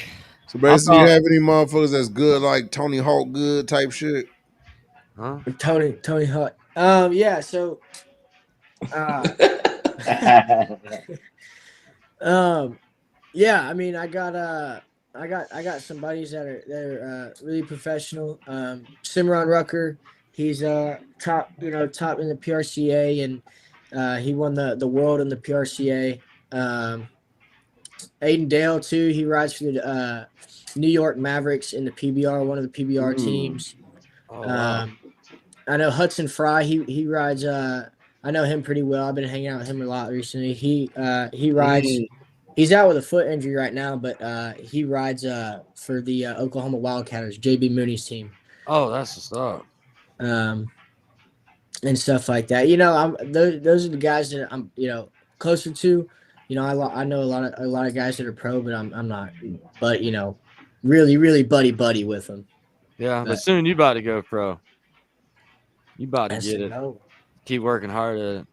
So basically, you have any motherfuckers that's good like Tony Hawk good type shit? Huh? Tony Hawk. Yeah. So. Yeah. I mean, I got some buddies that are really professional. Cimarron Rucker, he's top in the PRCA, and he won the world in the PRCA. Aiden Dale too. He rides for the New York Mavericks in the PBR, one of the PBR teams. Oh, wow. I know Hudson Fry. He rides. I know him pretty well. I've been hanging out with him a lot recently. He rides. He's out with a foot injury right now, but he rides for the Oklahoma Wildcatters, JB Mooney's team. Oh, that's the stuff. And stuff like that. Those are the guys that I'm closer to. I know a lot of guys that are pro, but I'm not. But really, really buddy with them. Yeah, but soon you about to go pro. You about to That's get the it. goal. Keep working hard at it.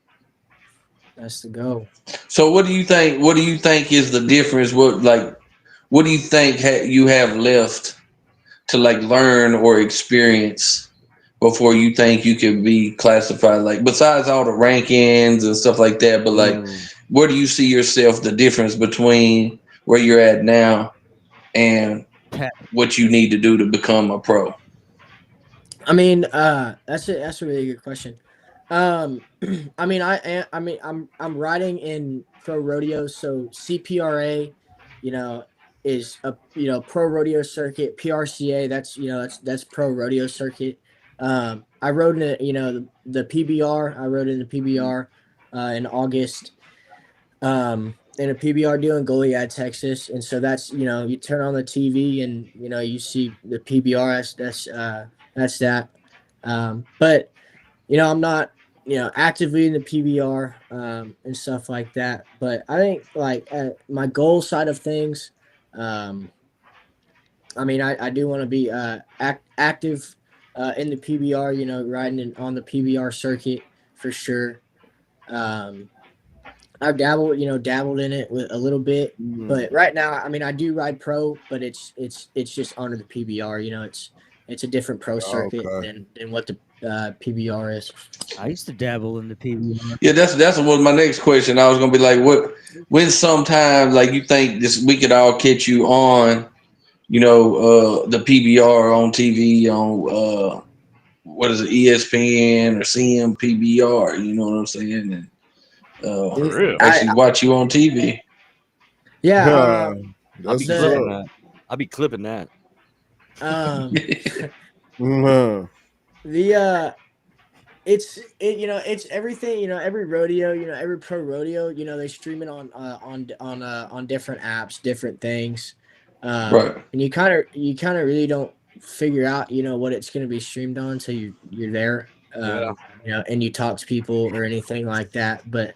That's the goal. So what do you think? What do you think is the difference? What do you think you have left to like learn or experience before you think you can be classified? Like besides all the rankings and stuff like that, but like where do you see yourself? The difference between where you're at now and what you need to do to become a pro? I mean, that's a really good question. I mean, I'm riding in pro rodeo, so CPRA, you know, is a pro rodeo circuit. PRCA, that's pro rodeo circuit. I rode in the PBR. I rode in the PBR in August. In a PBR deal in Goliad, Texas, and so that's you turn on the TV and you see the PBR. That's that. But I'm not, actively in the PBR and stuff like that. But I think like my goal side of things, um, I mean, I do want to be active in the PBR, riding on the PBR circuit for sure. Um, I've dabbled in it with a little bit, but right now, I mean, I do ride pro, but it's just under the PBR. It's a different pro circuit Okay. than what the PBR is. I used to dabble in the PBR. Yeah, that's was my next question. I was gonna be like, when sometime like you think this we could all catch you on, the PBR on TV on what is it, ESPN or CMPBR, you know what I'm saying? And For real. I actually watch you on TV. yeah. I'll be That's what's clipping The up. that. I'll be clipping that. um Mhm. the it's everything, every rodeo, every pro rodeo, they stream it on different apps, different things. Right. And you kind of really don't figure out, what it's going to be streamed on until you're there. Yeah. And you talk to people or anything like that. But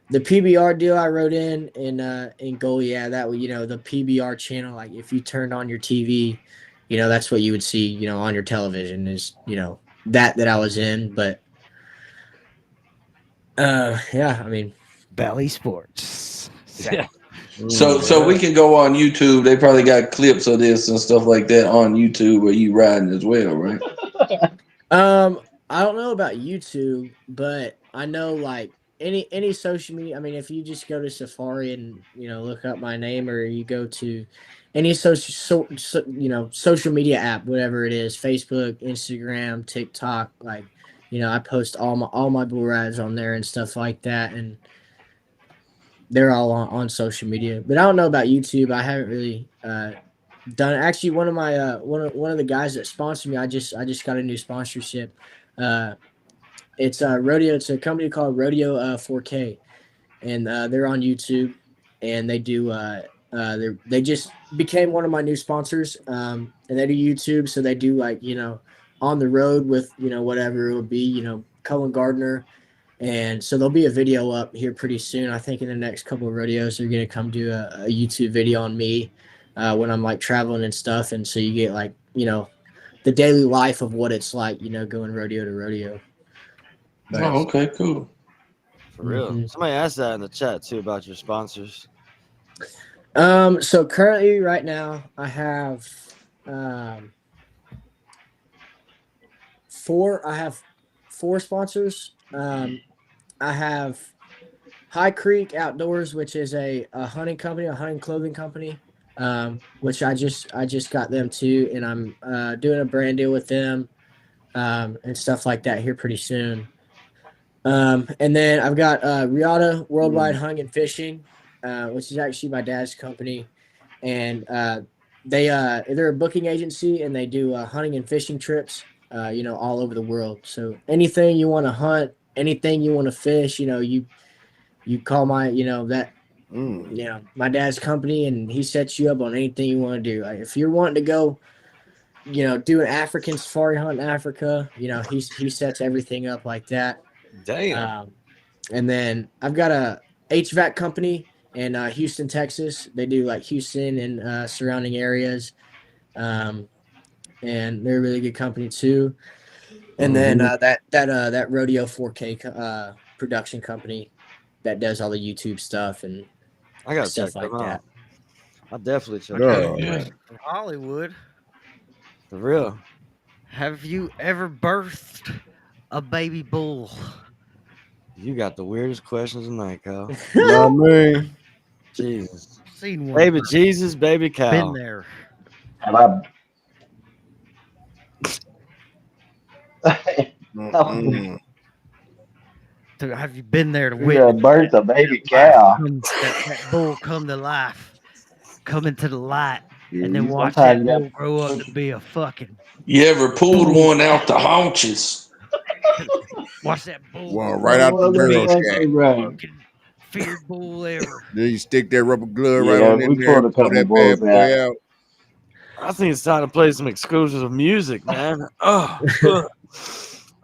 the PBR deal I wrote in goal, yeah, that was, the PBR channel, like if you turned on your TV, that's what you would see, on your television is, that I was in. But yeah, I mean, Valley Sports. Yeah. So we can go on YouTube. They probably got clips of this and stuff like that on YouTube where you riding as well, right? I don't know about YouTube, but I know like any social media. I mean, if you just go to Safari and look up my name, or you go to any social media app, whatever it is, Facebook, Instagram, TikTok, like I post all my bull rides on there and stuff like that, and they're all on social media. But I don't know about YouTube. I haven't really done it. Actually, one of my one of the guys that sponsored me, I just got a new sponsorship. Uh, it's rodeo. It's a company called Rodeo 4K, and they're on YouTube, and they do. They just became one of my new sponsors, and they do YouTube. So they do like on the road with whatever it would be, Cullen, Gardner, and so there'll be a video up here pretty soon. I think in the next couple of rodeos, they're gonna come do a YouTube video on me when I'm like traveling and stuff, and so you get like the daily life of what it's like, going rodeo to rodeo. But Oh, okay, cool. For real. Somebody asked that in the chat too about your sponsors. so currently right now I have four sponsors. I have High Creek Outdoors, which is a hunting company, a hunting clothing company, which I just got them too, and I'm doing a brand deal with them and stuff like that here pretty soon. And then I've got Riata Worldwide Hunting and Fishing, which is actually my dad's company, and they're a booking agency and they do hunting and fishing trips, all over the world. So anything you want to hunt, anything you want to fish, you call my my dad's company, and he sets you up on anything you want to do. Like if you're wanting to go, do an African safari hunt in Africa, he sets everything up like that. Damn. And then I've got a HVAC company in Houston, Texas. They do like Houston and surrounding areas, and they're a really good company too. And then that Rodeo 4K production company that does all the YouTube stuff and I gotta check stuff like them that. out. I'll definitely check I got them a out. Yeah. question from Hollywood. For real. Have you ever birthed a baby bull? You got the weirdest questions tonight, Kyle. Not me. Jesus. Seen one. Baby birth. Jesus, baby cow. Been there. Have I? Mm-mm. Have you been there to Yeah, witness birth a baby life cow. that bull come to life, come into the light, Yeah, and then you watch that sometimes you bull got grow up to be a fucking You ever pulled bull? one out the haunches? Watch that bull Well, grow right up out the to be girl the shack. motherfucking right. fucking feared bull ever. Then you stick that rubber glove right Yeah, on we in there pulled and a pull couple that bad bulls out. boy out. I think it's time to play some exclusive music, man.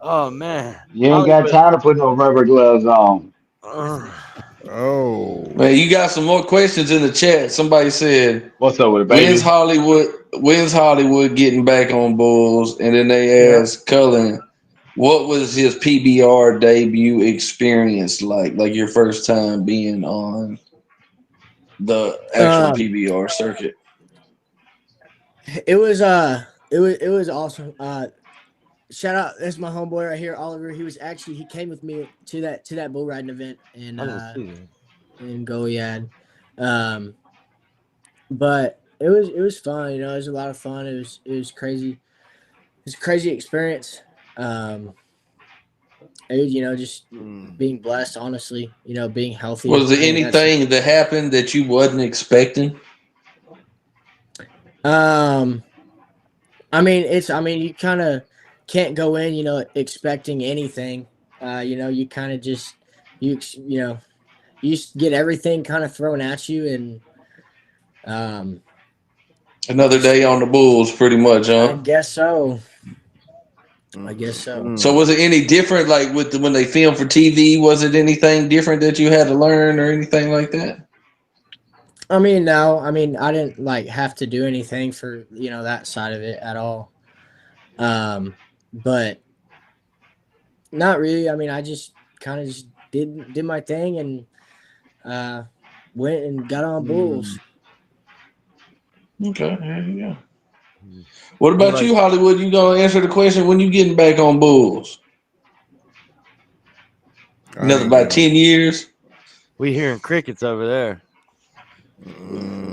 Oh man, You ain't got Hollywood. time to put no rubber gloves on. Uh, Oh. Man, you got some more questions in the chat. Somebody said, What's up with it, When's baby? Hollywood getting back on Bulls? And then they Yeah. asked Cullen, what was his PBR debut experience like? Like your first time being on the actual Um, PBR circuit. it was awesome. Shout out, that's my homeboy right here, Oliver. He came with me to that bull riding event I didn't see that. in Goliad. But it was fun, it was a lot of fun. It was crazy. It's a crazy experience. It was, just being blessed, honestly, being healthy. Was there I think that's anything that happened that you wasn't expecting? you kind of can't go in, expecting anything. You kind of just you just get everything kind of thrown at you, and Another day on the Bulls, pretty much, I huh? guess so. I guess so. So was it any different, like when they filmed for TV? Was it anything different that you had to learn or anything like that? No. I didn't have to do anything for that side of it at all. But not really. I just kind of just did my thing and went and got on Bulls. Okay, there you go. What about you, Hollywood? You gonna answer the question when you getting back on Bulls? Another about 10 years. We hearing crickets over there.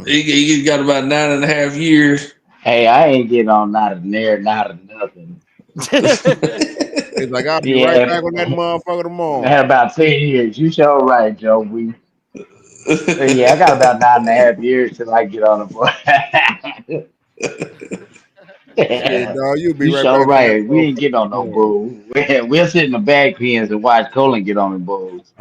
He got about 9.5 years. Hey, I ain't getting on not a near, not a nothing. It's like I'll be right back on that motherfucker I tomorrow. had about 10 years. You sure right, Joe. Yeah, I got about 9.5 years till I get on the board. Shit, dog, you'll be You right sure back on that right. We ain't getting on motherfucker no tomorrow. bull. We'll sit in the back pins and watch Cullen get on the bulls.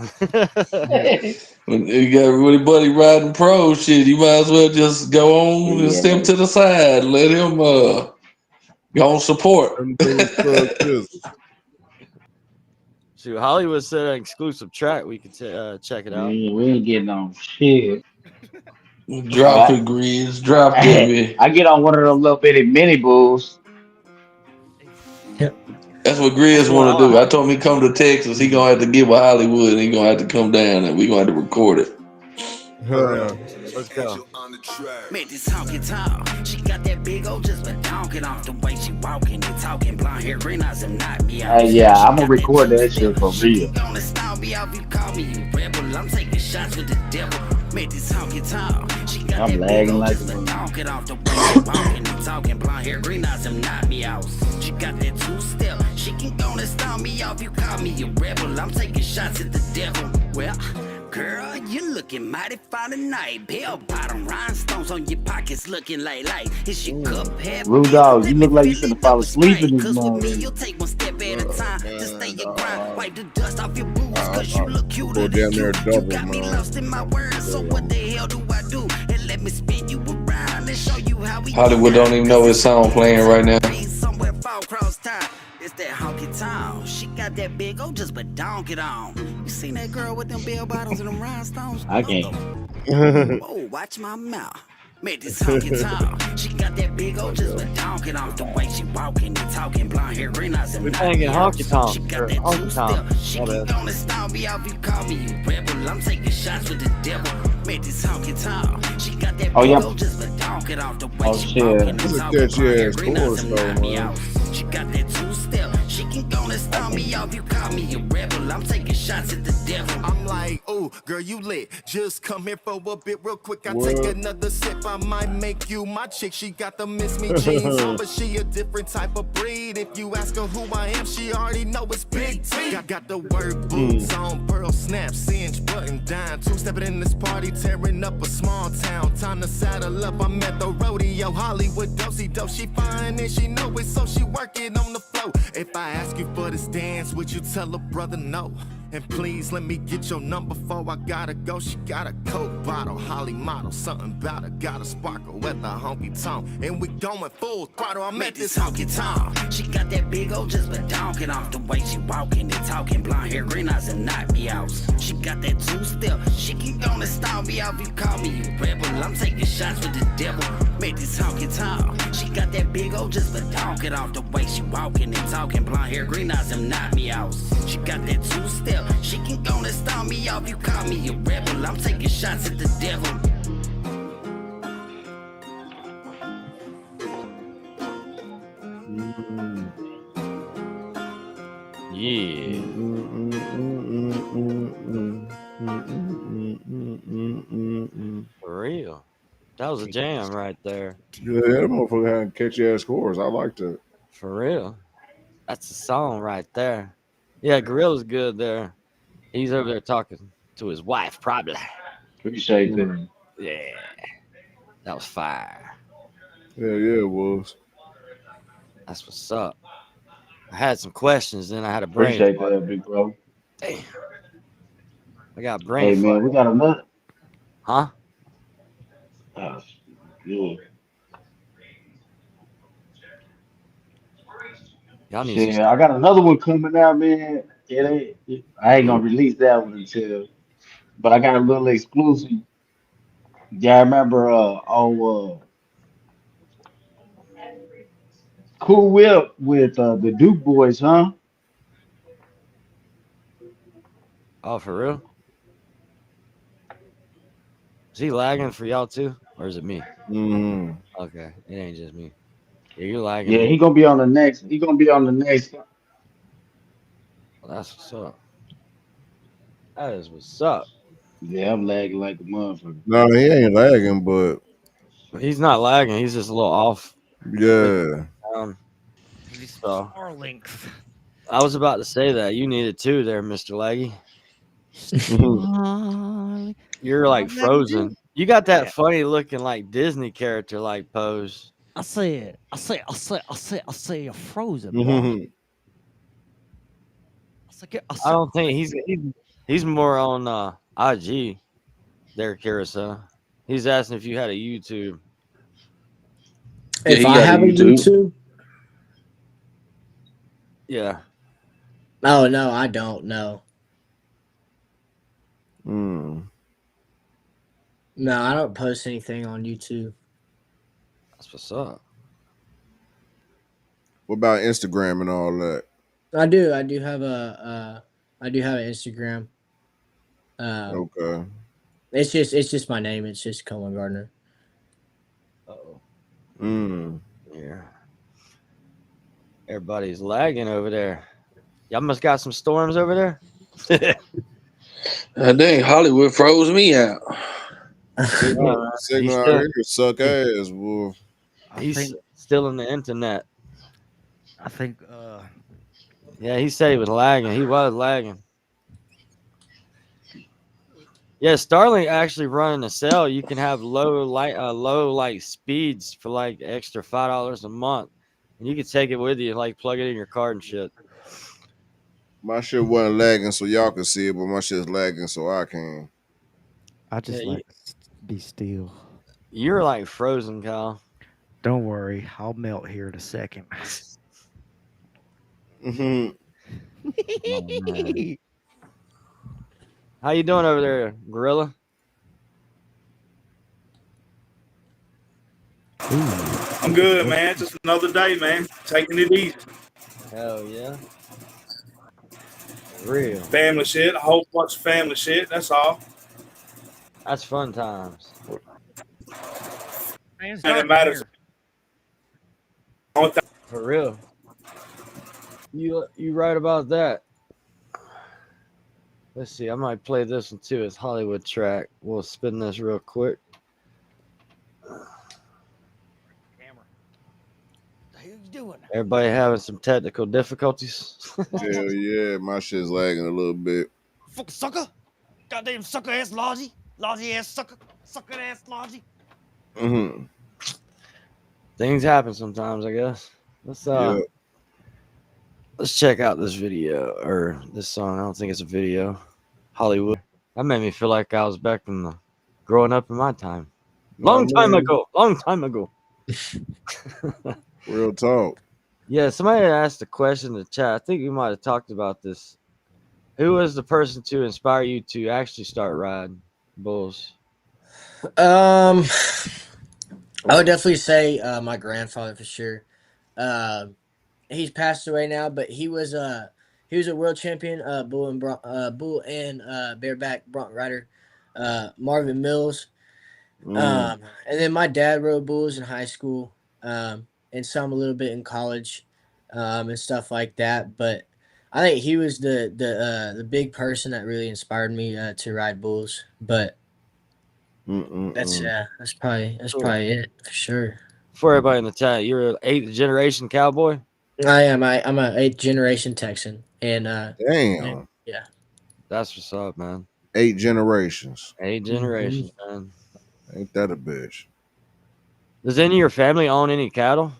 When you got everybody buddy riding pro shit, you might as well just go on and step Yeah. to the side. Let him go on support. Them things plug this. Shoot, Hollywood said an exclusive track. We could check it out. We ain't getting on shit. Drop it, Grizz. Drop that bitch. I get on one of those little bitty mini bulls. That's what Grizz want to do. I told him he come to Texas. He gonna have to get with Hollywood and he gonna have to come down and we gonna have to record it. Let's go. Make this honky tonk. She got that big old just but donking off the way she walking and talking. Blonde hair, green eyes, and knock me out. Yeah, I'm gonna record that shit for real. Gonna style me out, you call me you rebel. I'm taking shots with the devil. Make this honky tonk. She got I'm that big lagging old like just a but donking off the way she walking and talking. Blonde hair, green eyes, and knock me out. She got that two-step. She can gonna style me off, you call me a rebel. I'm taking shots at the devil. Well, girl, you looking mighty fine tonight. Bell bottom rhinestones on your pockets looking like light. It's your cup head. Rude dog, you look like you finna fall asleep in this Cause with me, morning. you'll take one step at a time. Just stay your grind. Wipe the dust off your boots. Cause you look cuter Go than down there you. You double, got me man. lost in my words. So what the hell do I do? And let me spin you around and show you how we Hollywood don't even know his song playing right now. Somewhere fall cross time. It's that honky tonk. She got that big old just but donk it on. You seen that girl with them bell bottoms and them rhinestones? I can't. Oh, watch my mouth. Make this honky tonk. She got that big old just but donk it on. The way she walking and talking, blonde hair, green eyes, and We're playing honky tonk. She got Or that honky two-step. tonk. She can gonna style me out. You call me you rebel. I'm taking shots with the devil. Make this honky tonk. She got that big old just but donk it off. The way she shit. walking and Look talking, at blonde hair, your green eyes, chorus, and though, knock me man. out. She got that two-step. She can gonna style me off. You call me a rebel. I'm taking shots at the devil. I'm like me, ooh, girl, you lit. Just come here for a bit real quick. I What? take another sip. I might make you my chick. She got the Miss Me jeans on, but she a different type of breed. If you ask her who I am, she already know it's Big T. Got the work boots on, pearl snap, cinch button down. Two-stepping in this party, tearing up a small town. Time to saddle up. I'm at the rodeo, Hollywood, dosey-do. She fine and she know it, so she working on the floor. If I ask you for this dance, would you tell a brother no? And please let me get your number before I gotta go. She got a Coke bottle, Holly model, something about her, got a sparkle at the honky tonk. And we going full throttle, I'm at this honky tonk. She got that big old just but donking off the way she walking and talking. Blonde hair, green eyes, and knock me out. She got that two-step. She can go and stall me out. You call me a rebel. I'm taking shots with the devil. Make this honky tonk. She got that big old just but donking off the way she walking and talking. Blonde hair, green eyes, and knock me out. She got that two-step. She can go and stall me off. You call me a rebel. I'm taking shots at the devil. Yeah. For real. That was a jam right there. Yeah, that motherfucker had catchy ass scores. I liked it. For real. That's a song right there. Yeah, Gorilla's good there. He's over there talking to his wife, probably. Appreciate that. Yeah. That was fire. Yeah, it was. That's what's up. I had some questions, then I had a brain. Appreciate that, big bro. Damn. I got brain Hey man, fart. we got another. Huh? Oh, yeah. Y'all need Shit, some. I got another one coming out, man. I ain't gonna release that one until, but I got a little exclusive. Yeah, I remember Cool Whip with the Duke Boys, huh? Oh, for real? Is he lagging for y'all too? Or is it me? Mm-hmm. Okay. It ain't just me. Yeah, you're lagging. Yeah, he gonna be on the next. He gonna be on the next. Well, that's what's up. That is what's up. Yeah, I'm lagging like a motherfucker. No, he ain't lagging, but He's not lagging. He's just a little off. yeah. So Star links. I was about to say that you needed two there, Mr. Laggy. You're like frozen. You got that funny looking like Disney character like pose. I said a frozen. Mhm. I don't think he's more on IG there, Carousel. He's asking if you had a YouTube. If I have a YouTube? Yeah. Oh no, I don't know. Mm. No, I don't post anything on YouTube. That's what's up. What about Instagram and all that? I do have I do have an Instagram. Okay. It's just my name. It's just Cullen Gardner. Uh-oh. Mm. Yeah. Everybody's lagging over there. Y'all must got some storms over there. Dang, Hollywood froze me out. Signal out here suck ass, boy. He's still in the internet. I think Yeah, he said he was lagging. He was lagging. Yeah, Starlink actually running a sale. You can have low speeds for like extra $5 a month, and you can take it with you, like plug it in your car and shit. My shit wasn't lagging so y'all can see it, but my shit's lagging so I can. I just Yeah, like to be still. You're like frozen, Kyle. Don't worry, I'll melt here in a second. Mm-hmm. Oh, how you doing over there, Gorilla? I'm good, man. Just another day, man. Taking it easy. Hell yeah. Real. Family shit. A whole bunch of family shit. That's all. That's fun times. And it matters. For real. You right about that. Let's see. I might play this one too. It's Hollywood track. We'll spin this real quick. Camera. What the hell you doing? Everybody having some technical difficulties. Hell yeah, my shit's lagging a little bit. Fucking sucker. Goddamn sucker ass Logie. Logie ass sucker. Sucker ass Logie. Mm-hmm. Things happen sometimes, I guess. Yeah. Let's check out this video or this song. I don't think it's a video. Hollywood. That made me feel like I was back in the growing up in my time. Long time ago. Real talk. Yeah, somebody asked a question in the chat. I think we might have talked about this. Who was the person to inspire you to actually start riding bulls? I would definitely say my grandfather for sure. He's passed away now, but he was a world champion bull and bareback bronc rider, Marvin Mills. And then my dad rode bulls in high school, and some a little bit in college, and stuff like that. But I think he was the big person that really inspired me to ride bulls. But that's probably it for sure. For everybody in the chat, you're an 8th generation cowboy? I am. I'm a 8th generation Texan, and Damn. yeah. That's what's up, man. 8 generations. 8 generations, man. Ain't that a bitch? Does any of your family own any cattle?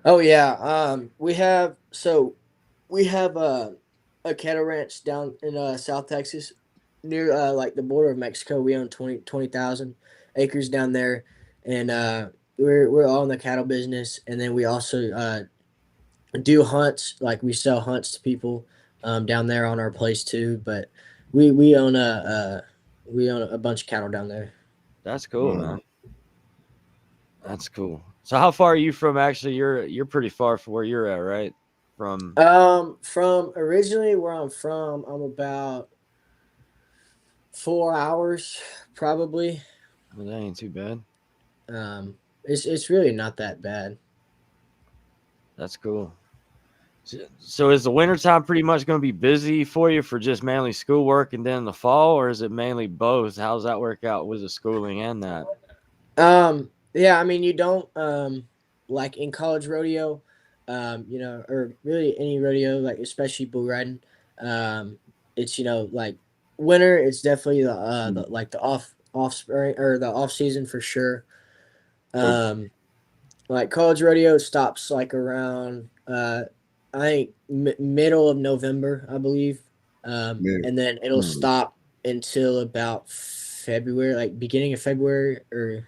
Oh yeah. We have a cattle ranch down in South Texas, near like the border of Mexico. We own 20,000 acres down there, and we're all in the cattle business. And then we also do hunts. Like we sell hunts to people down there on our place too. But we own a bunch of cattle down there. That's cool, man. That's cool. So how far are you from actually? You're pretty far from where you're at, right? From originally where I'm from, I'm about 4 hours probably. Well, that ain't too bad. It's really not that bad. That's cool. So is the wintertime pretty much going to be busy for you for just mainly schoolwork and then the fall, or is it mainly both? How does that work out with the schooling and that? Yeah, I mean, you don't like in college rodeo, or really any rodeo, like especially bull riding. It's like winter. It's definitely the off spring or the off season for sure. Like college rodeo stops like around I think middle of November, I believe, and then it'll stop until about February, like beginning of February or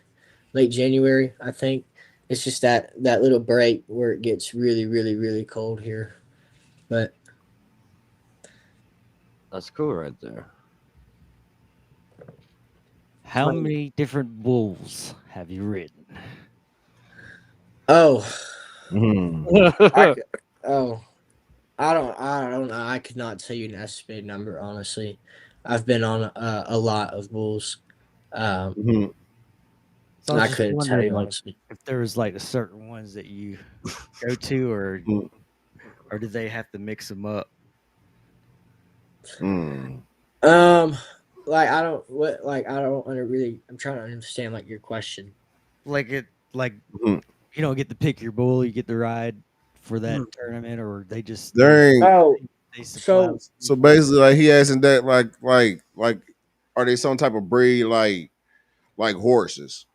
late January, I think. It's just that little break where it gets really, really, really cold here. But that's cool right there. How many different bulls have you ridden? Oh, Mm-hmm. I don't know. I could not tell you an estimated number, honestly. I've been on a lot of bulls. So I was couldn't just tell wondering, you like, honestly. if there was like certain ones that you go to, or do they have to mix them up? Like I don't really. I'm trying to understand like your question. You don't get to pick your bull, you get to ride for that tournament, or they just Dang. they supply So basically, like he asking that, like, are they some type of breed like horses?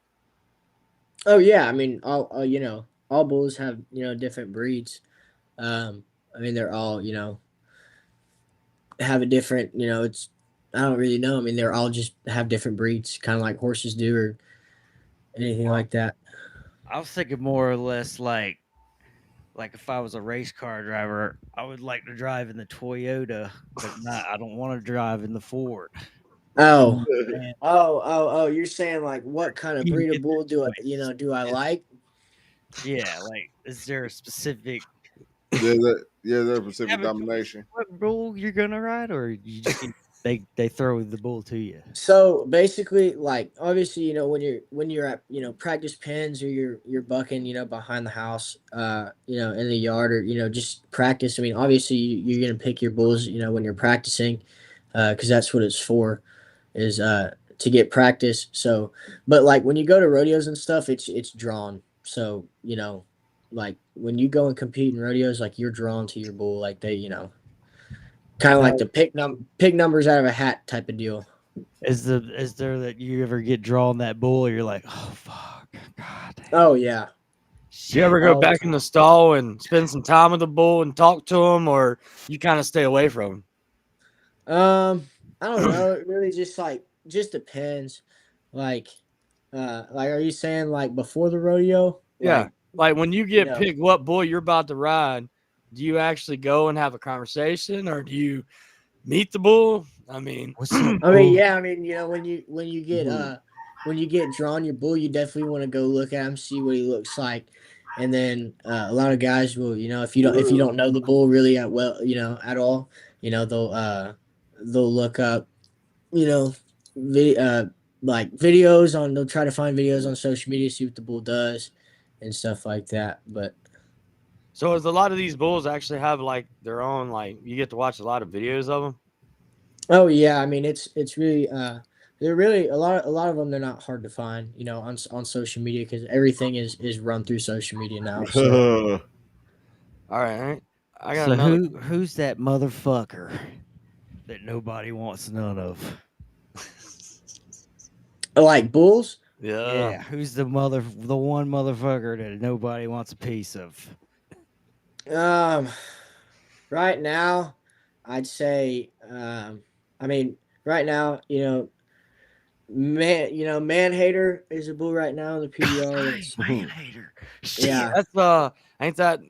Oh yeah, I mean all bulls have different breeds. I mean they're all have a different it's I don't really know. I mean they're all just have different breeds, kind of like horses do or anything like that. I was thinking more or less like if I was a race car driver, I would like to drive in the Toyota, but I don't want to drive in the Ford. Oh, And you're saying like what kind of breed of bull do I like? Yeah, like is there a specific There's a specific domination. what bull you're gonna ride, or you just they throw the bull to you? So basically, like obviously, when you're at practice pens or you're bucking behind the house, in the yard or just practice. I mean, obviously you're gonna pick your bulls when you're practicing. because that's what it's for, is to get practice. So, but like when you go to rodeos and stuff, it's drawn. So like when you go and compete in rodeos, like you're drawn to your bull, like they kind of like the pick numbers out of a hat type of deal. Is there that you ever get drawn that bull, you're like, oh fuck, god damn. Oh yeah. Do you ever go back in the stall and spend some time with the bull and talk to him, or you kind of stay away from him? I don't know. It really just depends. Like are you saying like before the rodeo? Yeah. Like when you get picked what bull you're about to ride, do you actually go and have a conversation, or do you meet the bull? I mean, yeah. I mean, when you get drawn your bull, you definitely want to go look at him, see what he looks like, and then a lot of guys will, if you don't know the bull really at all, they'll look up, like videos on. They'll try to find videos on social media, see what the bull does, and stuff like that. But so is a lot of these bulls actually have like their own, like you get to watch a lot of videos of them? Oh yeah, I mean it's really they're really a lot of them. They're not hard to find, on social media, because everything is run through social media now. So. All right, I got so another. who's that motherfucker that nobody wants none of? Like bulls? Yeah. Who's the one motherfucker that nobody wants a piece of? Right now, I'd say, I mean, right now, Man Hater is a bull right now in the PBR. Man Hater. Yeah, that's ain't that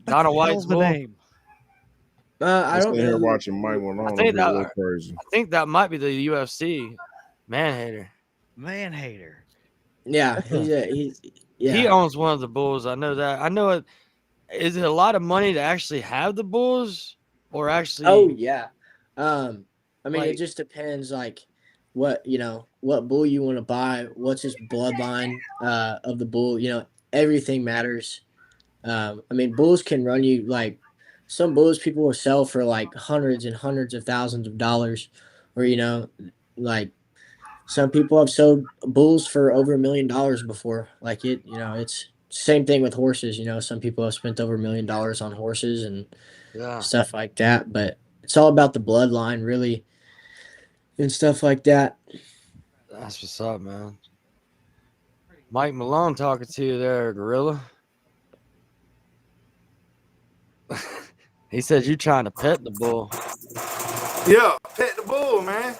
Donald White's bull? Name. I don't know. Watching Mike one on. I think that might be the UFC Man Hater. Man Hater. Yeah, he owns one of the bulls. I know that. I know it. Is it a lot of money to actually have the bulls, or actually? Oh yeah. I mean, it just depends, like what bull you want to buy, what's his bloodline of the bull. Everything matters. I mean, bulls can run you, like some bulls people will sell for like hundreds and hundreds of thousands of dollars, or like some people have sold bulls for over $1 million before. Like it's same thing with horses. Some people have spent over $1 million on horses and stuff like that. But it's all about the bloodline, really, and stuff like that. That's what's up, man. Mike Malone talking to you there, Gorilla. He said you trying to pet the bull. Yeah, pet the bull, man.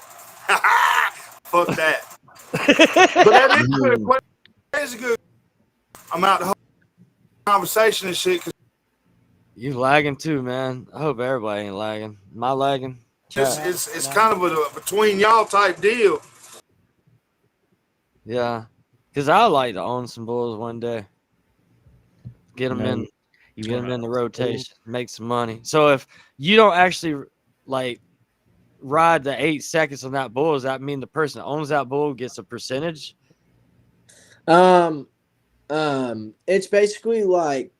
Fuck that. But that is good. That is good. I'm out the whole conversation and shit. You lagging too, man. I hope everybody ain't lagging. Am I lagging? It's kind of a between y'all type deal. Yeah, because I like to own some bulls one day. Get them in. You get them in the rotation, make some money. So if you don't actually like ride the 8 seconds on that bull, does that mean the person that owns that bull gets a percentage? It's basically like,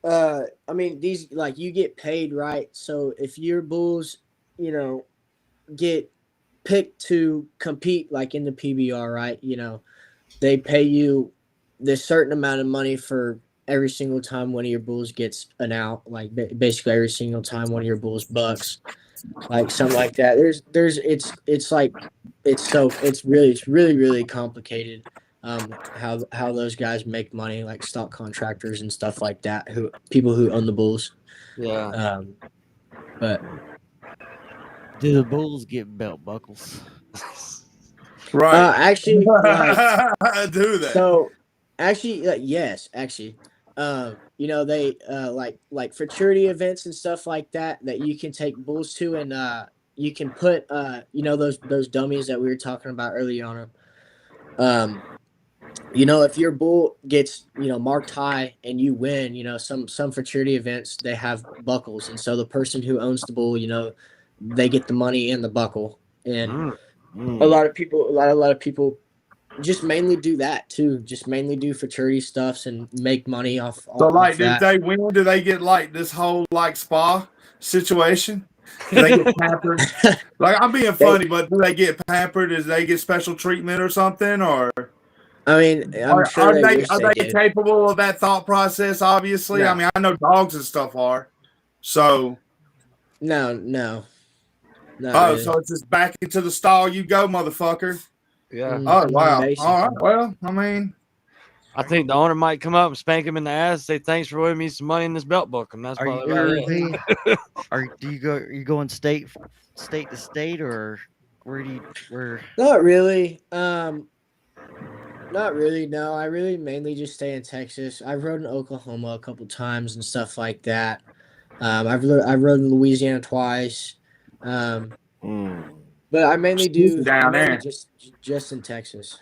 I mean, these, like, you get paid, right? So if your bulls, get picked to compete, like in the PBR, right? They pay you this certain amount of money for every single time one of your bulls gets an out, like basically every single time one of your bulls bucks, like something like that. It's really complicated. How those guys make money, like stock contractors and stuff like that, people who own the bulls. Yeah. But do the bulls get belt buckles? Right. Actually, I do that. So actually, yes, actually. They like fraternity events and stuff like that you can take bulls to, and you can put those dummies that we were talking about earlier on them. If your bull gets marked high and you win, some fraternity events they have buckles, and so the person who owns the bull, they get the money and the buckle, and a lot of people just mainly do that too. Just mainly do fraternity stuffs and make money off. So, like, that. if they win, do they get like this whole like spa situation? Do they get pampered? Like, I'm being funny, but do they get pampered? Does they get special treatment or something? Or I mean, I'm sure they wish are they they did. capable of that thought process? Obviously, No. I mean, I know dogs and stuff are. So, No, not really. so it's just back into the stall you go, motherfucker. Yeah. Oh wow! Basically. All right. Well, I mean, I think the owner might come up and spank him in the ass, say thanks for winning me some money in this belt book, and that's Are you probably about it. are you going state to state, or where? Not really. Not really. No, I really mainly just stay in Texas. I've rode in Oklahoma a couple times and stuff like that. I've rode in Louisiana twice. But I mainly do down there. just in Texas.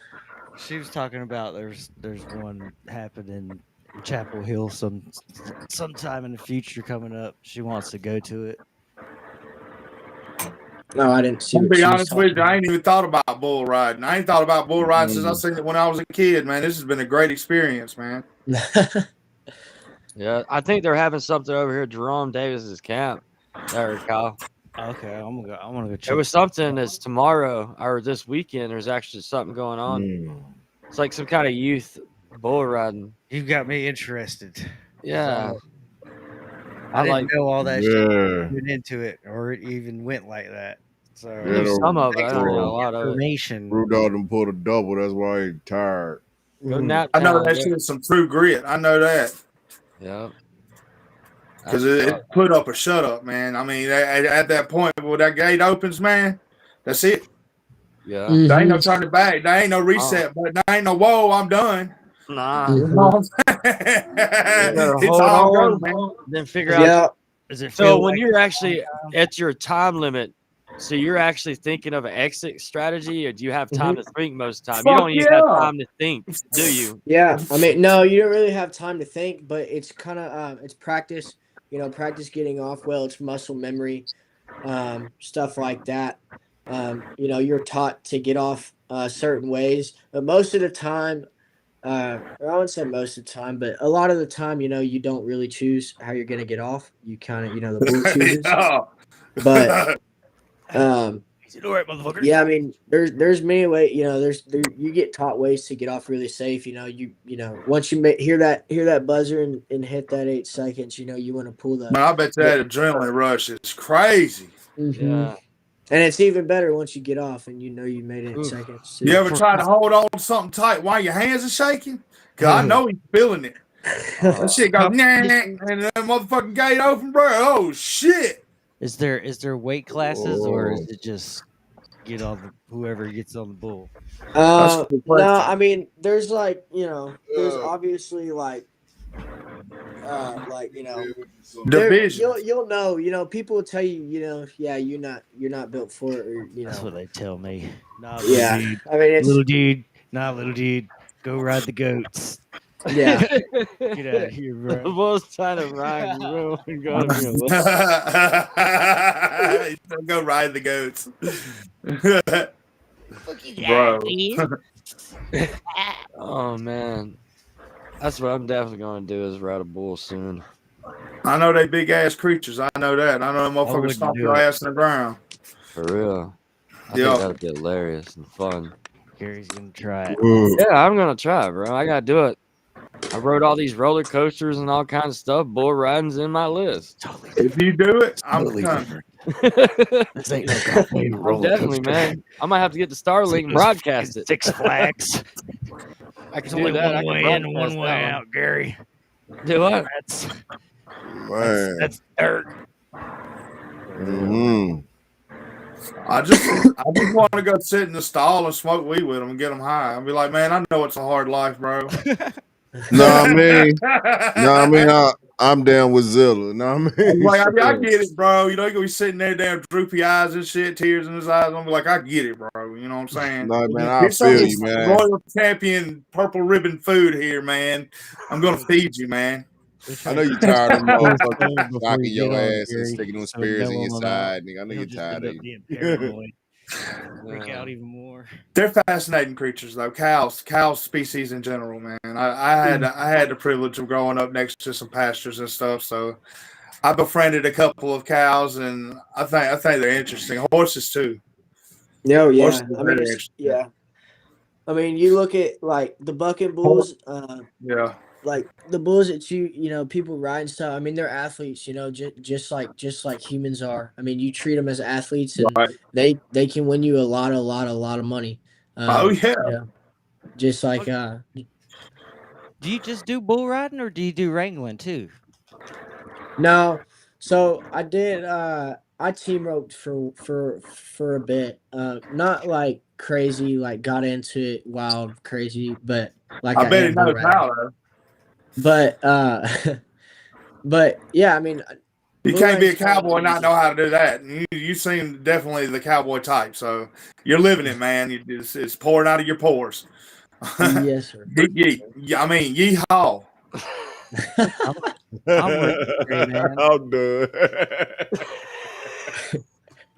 She was talking about there's one happening in Chapel Hill sometime in the future coming up. She wants to go to it. No, I didn't see. To What be she was honest with you, talking I ain't even thought about bull riding. I ain't thought about bull riding since I seen it when I was a kid, man. This has been a great experience, man. about. Yeah, I think they're having something over here at Jerome Davis's camp. There, Kyle. Okay, I'm gonna go check. There was something that's tomorrow or this weekend. There's actually something going on. It's like some kind of youth bull riding. You've got me interested. Yeah. I didn't like know all that shit went into it, or it even went like that. So I knew some of it. I don't know a lot of it. information. Rudolph done pulled a double. That's why he's tired. Go nap I know town, that yeah. shit is some true grit. I know that. Yeah. Because it put up or shut up, man. I mean, at that point, when that gate opens, man, that's it. Yeah. There ain't no turning back. There ain't no reset. But there ain't no, whoa, I'm done. Nah. You know what I'm saying? It's all go, man. Then figure out. Yeah. Does it So feel when like you're actually at your time limit, so you're actually thinking of an exit strategy, or do you have time to think most of the time? You Fuck don't even have yeah. time to think, do you? Yeah, I mean, no, you don't really have time to think, but it's kind of it's practice. You know, practice getting off well. It's muscle memory, stuff like that. You know, you're taught to get off certain ways, but most of the time, I wouldn't say most of the time, but a lot of the time, you know, you don't really choose how you're gonna get off. You kind of, you know, the bull chooses. Yeah. But motherfucker? yeah, I mean, there's many ways. You know, you get taught ways to get off really safe. You know, you know once you hear that buzzer and hit that 8 seconds, you know, you want to pull the. Man, I bet that adrenaline rush is crazy. Yeah. And it's even better once you get off and you know you made it in seconds. You ever try to hold on to something tight while your hands are shaking? Because I know he's feeling it. That shit goes, nah, and that motherfucking gate open, bro. Oh, shit. Is there weight classes, or is it just get on whoever gets on the bull? No, I mean, there's like, you know, there's obviously like you know, division. You'll know, you know, people will tell you, you know, yeah, you're not built for it, or you know. That's what they tell me. Nah, yeah, dude. I mean, it's little dude, go ride the goats. Yeah, get out of here, bro. The bull's trying to ride. Go ride the goats. Bro. Oh man, that's what I'm definitely going to do is ride a bull soon. I know they big ass creatures. I know that. I know them motherfuckers stomp your ass in the ground. For real. I think that'd be hilarious and fun. Gary's gonna try it. Yeah, I'm gonna try, bro. I gotta do it. I rode all these roller coasters and all kinds of stuff. Bull riding's in my list. Totally if you do it, I'm coming. This ain't no goddamn roller Definitely, coaster. man. I might have to get the Starlink and broadcast it. Six Flags. I can There's only do that. one way in and one way out, Gary. Do what? That's dirt. I just want to go sit in the stall and smoke weed with them and get them high. I'll be like, man, I know it's a hard life, bro. I'm down with Zilla. I get it, bro. You know, you're gonna be sitting there, damn droopy eyes and shit, tears in his eyes. I'm gonna be like, I get it, bro. You know what I'm saying? No, man, I feel you, man. Royal Champion purple ribbon food here, man. I'm gonna feed you, man. I know you're tired of motherfuckers knocking your ass and sticking them spears in your side, nigga. I know you're tired of it. Freak out even more. They're fascinating creatures, though. Cows species in general, man. I had the privilege of growing up next to some pastures and stuff, so I befriended a couple of cows, and I think they're interesting. Horses too. No, Horses yeah. are I mean, very it's, interesting. yeah. I mean, you look at like the bucking bulls, Yeah. like the bulls that people ride and stuff. I mean, they're athletes, just like humans are. I mean, you treat them as athletes, and Right. they can win you a lot of money. Oh yeah. Just like Do you just do bull riding or do you do wrangling too? no. So I did. I team roped for a bit. Not like crazy, like got into it wild crazy, but like I I bet he am bull knows riding. how though. But but yeah, I mean, You bull can't be a riding's kind of cowboy and not easy. know how to do that. And you seem definitely the cowboy type, so you're living it, man. It's pouring out of your pores. Yes, sir. I mean, yeehaw. I'm rooting for you, man. I'm done.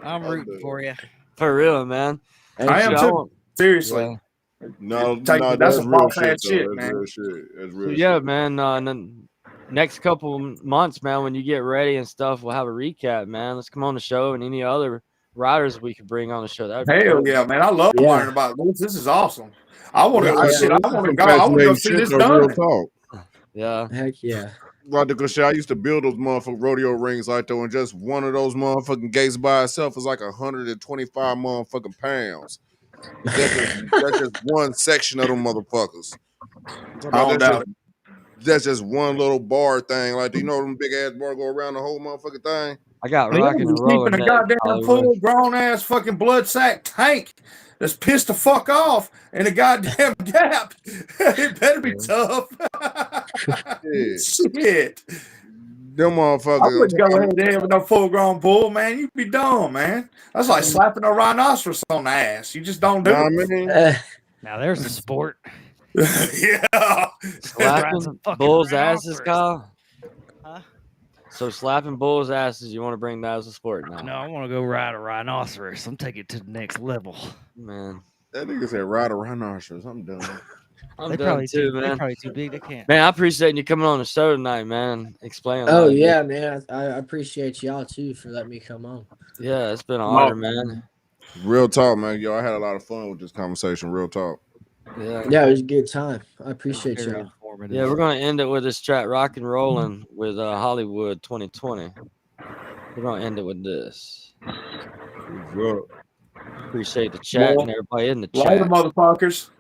I'm rooting for you. For real, man. I am Shoot, too. Seriously. Yeah. No, That's that's some real boss shit ass though. shit, That's man. real shit. That's So real yeah, shit. man. And then next couple months, man, when you get ready and stuff, we'll have a recap, man. Let's come on the show and any other riders we could bring on the show. That'd be Hell cool. yeah, man. I love Yeah. learning about this. This is awesome. I want to Yeah, Yeah. shit. I this is want to some go. I want to go fascinating see shit this though. Real done. talk. Yeah. Heck yeah. Like the shit, I used to build those motherfucking rodeo rings like that, and just one of those motherfucking gates by itself is like 125 motherfucking pounds. That's just one section of them motherfuckers. I'm talking I about don't doubt it. that's just one little bar thing. Like, do you know them big ass bar go around the whole motherfucking thing? I got Yeah, rocking you're and rolling keeping a next, goddamn Hollywood. full grown ass fucking blood sack tank that's pissed the fuck off in a goddamn gap. It better be tough. Shit. Them I motherfuckers. wouldn't go ahead there with no full grown bull, man. You'd be dumb, man. That's like slapping a rhinoceros on the ass. You just don't do Nah, it. man. Now there's a sport. Yeah. Slapping some fucking bulls' asses, rhinoceros. Kyle. Huh? So slapping bulls' asses, you want to bring that as a sport now? No, I want to go ride a rhinoceros. I'm taking it to the next level. Man, That nigga said ride a rhinoceros. I'm done. I'm They done probably too, They're man. probably too big. They can't. Man, I appreciate you coming on the show tonight, man. Explain a lot. Oh of yeah, man. I appreciate y'all too for letting me come on. Yeah, it's been an honor, man. Real talk, man. Yo, I had a lot of fun with this conversation. Real talk. Yeah. Yeah, it was a good time. I appreciate Very y'all. informative. Yeah, we're gonna end it with this track, "Rock and Rollin'" with Hollywood 2020. We're gonna end it with this. Appreciate the chat and everybody in the Later, chat. motherfuckers.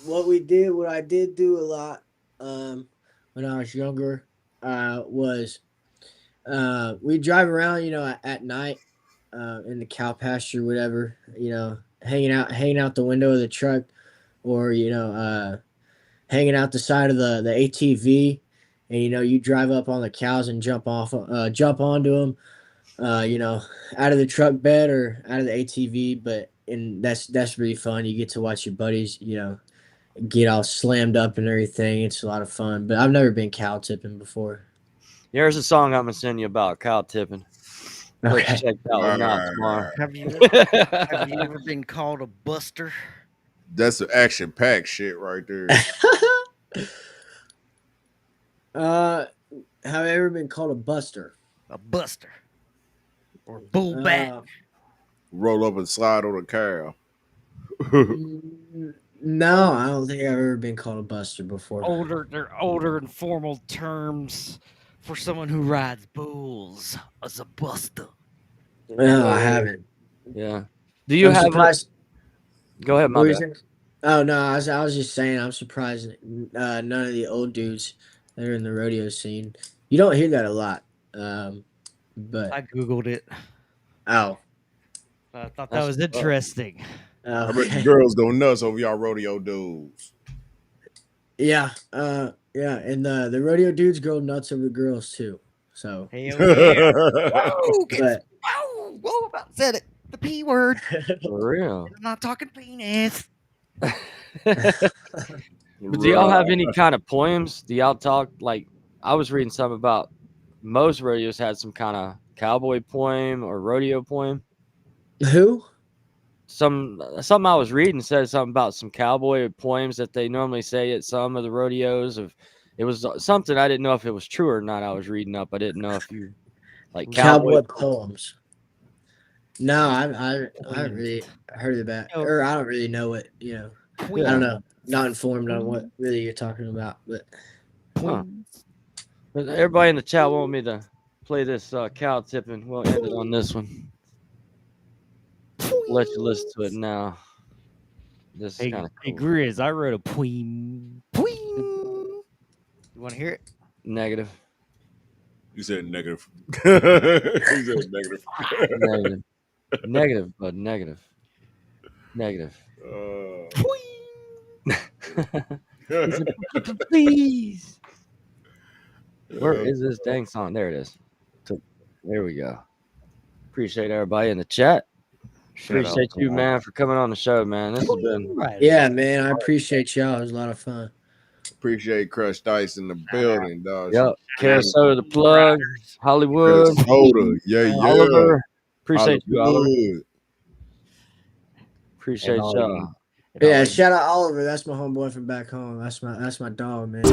What I did do a lot when I was younger was we drive around, at night in the cow pasture, whatever, hanging out the window of the truck, or hanging out the side of the ATV, and you drive up on the cows and jump onto them, out of the truck bed or out of the ATV. And that's really fun. You get to watch your buddies, get all slammed up and everything. It's a lot of fun. But I've never been cow tipping before. Here's a song I'm gonna send you about cow tipping. Okay. Let's check that one out tomorrow. Have you ever been called a buster? That's the action packed shit right there. Have I ever been called a buster? A buster. Or bull back. Roll up and slide on a cow. No, I don't think I've ever been called a buster before. They're older and formal terms for someone who rides bulls as a buster. No, I haven't. Yeah. Do you I'm have? surprised. Go ahead, my What were you bad. saying? Oh no, I was just saying I'm surprised none of the old dudes that are in the rodeo scene. You don't hear that a lot. But I googled it. oh, I thought that was interesting. I bet the girls go nuts over y'all rodeo dudes. Yeah, yeah, and the rodeo dudes go nuts over girls too. So Hell yeah. but Whoa, about said it. The P word. For real. I'm not talking penis. But do y'all have any kind of poems? Do y'all talk, like, I was reading something about most rodeos had some kind of cowboy poem or rodeo poem. who? Something I was reading said something about some cowboy poems that they normally say at some of the rodeos of It was something I didn't know if it was true or not. I was reading up. I didn't know if you like Cowboy poems. No, I haven't really heard of that, Oh. or I don't really know what I don't know. Not informed on what really you're talking about, but But everybody in the chat want me to play this cow tipping. We'll end it on this one. Let you listen to it now. This is kind of Hey, cool. Grizz, I wrote a poem. You want to hear it? Negative. You said negative. You said negative. Negative. Negative, bud. Negative. Negative. He said, please. Where is this dang song? There it is. There we go. Appreciate everybody in the chat. Appreciate you, man, for coming on the show, man. This has been yeah, man. I appreciate y'all. It was a lot of fun. Appreciate Crushed Ice in the building, dog. Yep. Carousel, the plug, Hollywood, Soda. Yeah. Oliver. Appreciate you, Oliver. Hollywood. Appreciate y'all. Yeah, shout out Oliver. That's my homeboy from back home. That's my dog, man.